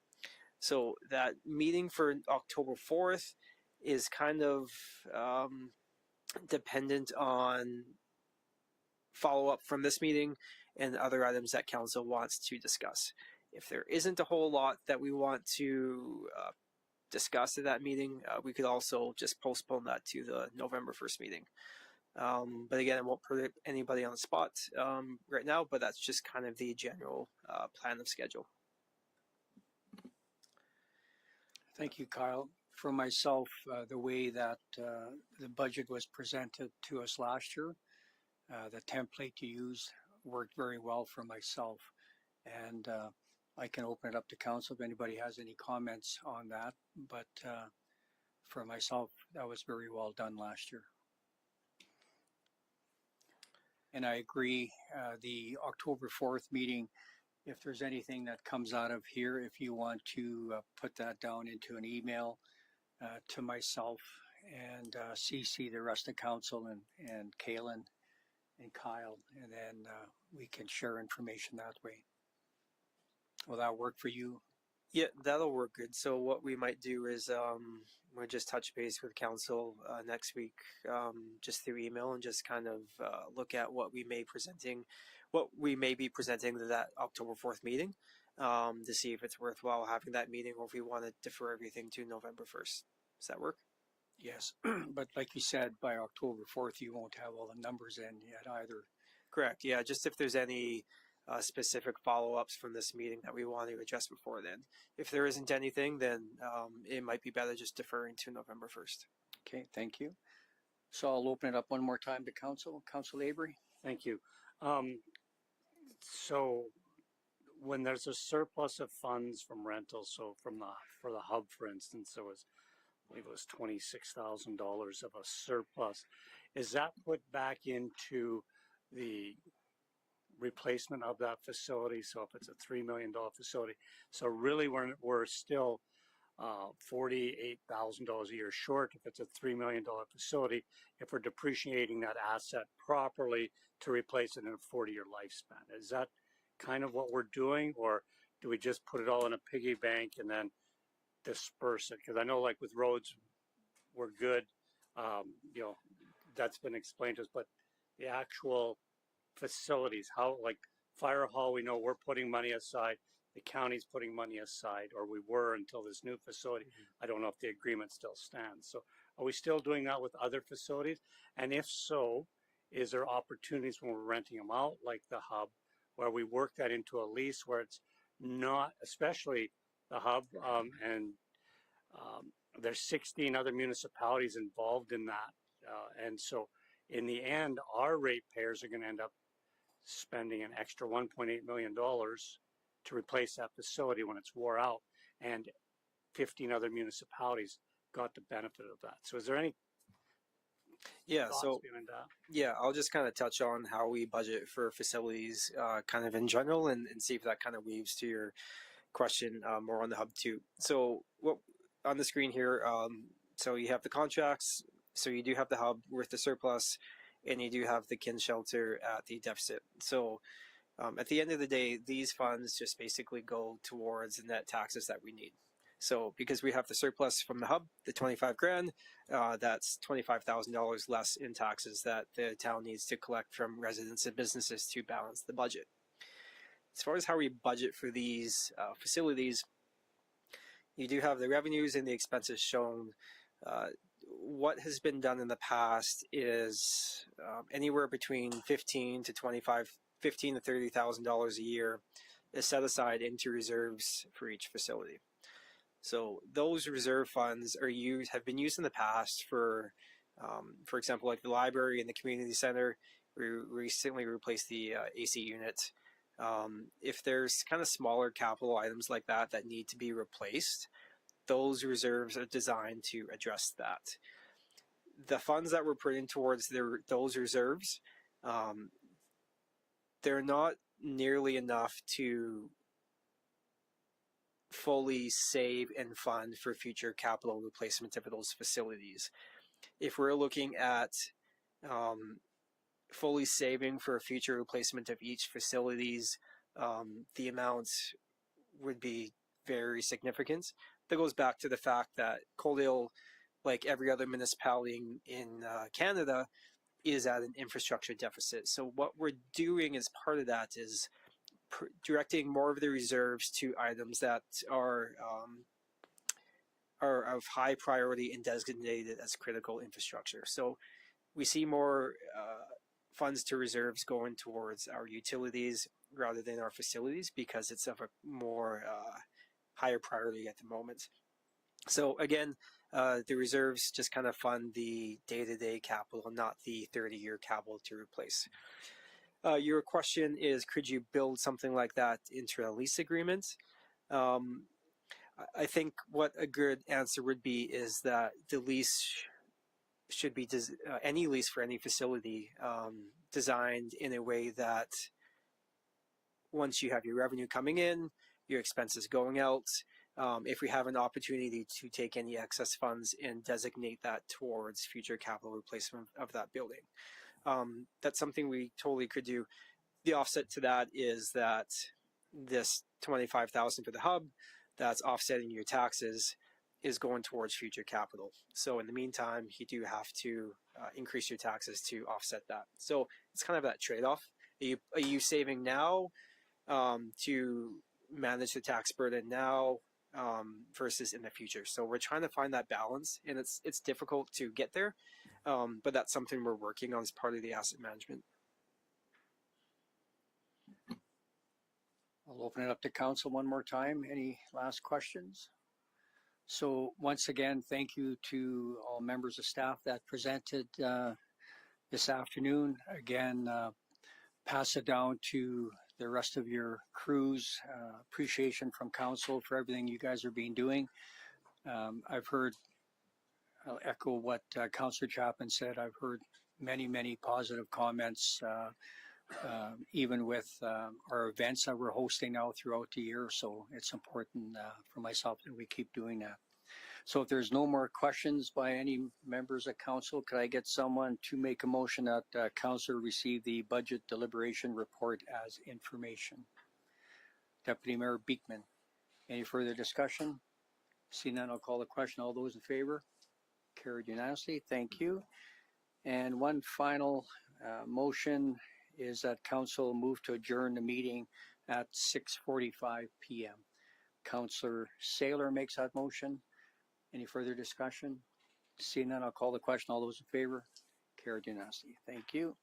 So that meeting for October 4th is kind of dependent on follow-up from this meeting and other items that council wants to discuss. If there isn't a whole lot that we want to discuss at that meeting, we could also just postpone that to the November 1st meeting. But again, I won't put anybody on the spot right now, but that's just kind of the general plan of schedule. Thank you, Kyle. For myself, the way that the budget was presented to us last year, the template to use worked very well for myself. And I can open it up to council if anybody has any comments on that. But for myself, that was very well done last year. And I agree, the October 4th meeting, if there's anything that comes out of here, if you want to put that down into an email to myself and CC the rest of council and Kaylin and Kyle, and then we can share information that way. Will that work for you? Yeah, that'll work good. So what we might do is we'll just touch base with council next week, just through email, and just kind of look at what we may be presenting to that October 4th meeting, to see if it's worthwhile having that meeting, or if we want to defer everything to November 1st. Does that work? Yes, but like you said, by October 4th, you won't have all the numbers in yet either. Correct. Yeah, just if there's any specific follow-ups from this meeting that we want to address before then. If there isn't anything, then it might be better just deferring to November 1st. Okay, thank you. So I'll open it up one more time to council. Council Avery? Thank you. So when there's a surplus of funds from rentals, so for the hub, for instance, there was, I believe it was $26,000 of a surplus. Is that put back into the replacement of that facility? So if it's a $3 million facility, so really we're still $48,000 a year short if it's a $3 million facility, if we're depreciating that asset properly to replace it in a 40-year lifespan. Is that kind of what we're doing, or do we just put it all in a piggy bank and then disperse it? Because I know, like with roads, we're good. You know, that's been explained to us, but the actual facilities, how, like fire hall, we know we're putting money aside. The county's putting money aside, or we were until this new facility. I don't know if the agreement still stands. So are we still doing that with other facilities? And if so, is there opportunities when we're renting them out, like the hub, where we work that into a lease where it's not, especially the hub, and there's 16 other municipalities involved in that. And so in the end, our ratepayers are going to end up spending an extra $1.8 million to replace that facility when it's wore out, and 15 other municipalities got the benefit of that. So is there any thoughts behind that? Yeah, I'll just kind of touch on how we budget for facilities kind of in general, and see if that kind of weaves to your question more on the hub too. So what on the screen here, so you have the contracts, so you do have the hub with the surplus, and you do have the kin shelter at the deficit. So at the end of the day, these funds just basically go towards the net taxes that we need. So because we have the surplus from the hub, the 25 grand, that's $25,000 less in taxes that the town needs to collect from residents and businesses to balance the budget. As far as how we budget for these facilities, you do have the revenues and the expenses shown. What has been done in the past is anywhere between $15,000 to $30,000 a year is set aside into reserves for each facility. So those reserve funds have been used in the past for example, like the library and the community center. We recently replaced the AC unit. If there's kind of smaller capital items like that that need to be replaced, those reserves are designed to address that. The funds that we're putting towards those reserves, they're not nearly enough to fully save and fund for future capital replacement of those facilities. If we're looking at fully saving for a future replacement of each facilities, the amount would be very significant. That goes back to the fact that Coaldale, like every other municipality in Canada, is at an infrastructure deficit. So what we're doing as part of that is directing more of the reserves to items that are of high priority and designated as critical infrastructure. So we see more funds to reserves going towards our utilities rather than our facilities, because it's of a more higher priority at the moment. So again, the reserves just kind of fund the day-to-day capital, not the 30-year capital to replace. Your question is, could you build something like that into a lease agreement? I think what a good answer would be is that the lease should be any lease for any facility designed in a way that once you have your revenue coming in, your expenses going out, if we have an opportunity to take any excess funds and designate that towards future capital replacement of that building. That's something we totally could do. The offset to that is that this $25,000 for the hub that's offsetting your taxes is going towards future capital. So in the meantime, you do have to increase your taxes to offset that. So it's kind of that trade-off. Are you saving now to manage the tax burden now versus in the future? So we're trying to find that balance, and it's difficult to get there, but that's something we're working on as part of the asset management. I'll open it up to council one more time. Any last questions? So once again, thank you to all members of staff that presented this afternoon. Again, pass it down to the rest of your crews. Appreciation from council for everything you guys are doing. I've heard, I'll echo what Councillor Chapman said. I've heard many positive comments, even with our events that we're hosting now throughout the year. So it's important for myself that we keep doing that. So if there's no more questions by any members of council, could I get someone to make a motion that council receive the budget deliberation report as information? Deputy Mayor Beekman, any further discussion? Seeing none, I'll call the question. All those in favor? Carried unanimously. Thank you. And one final motion is that council move to adjourn the meeting at 6:45 p.m. Councillor Saylor makes that motion. Any further discussion? Seeing none, I'll call the question. All those in favor? Carried unanimously. Thank you.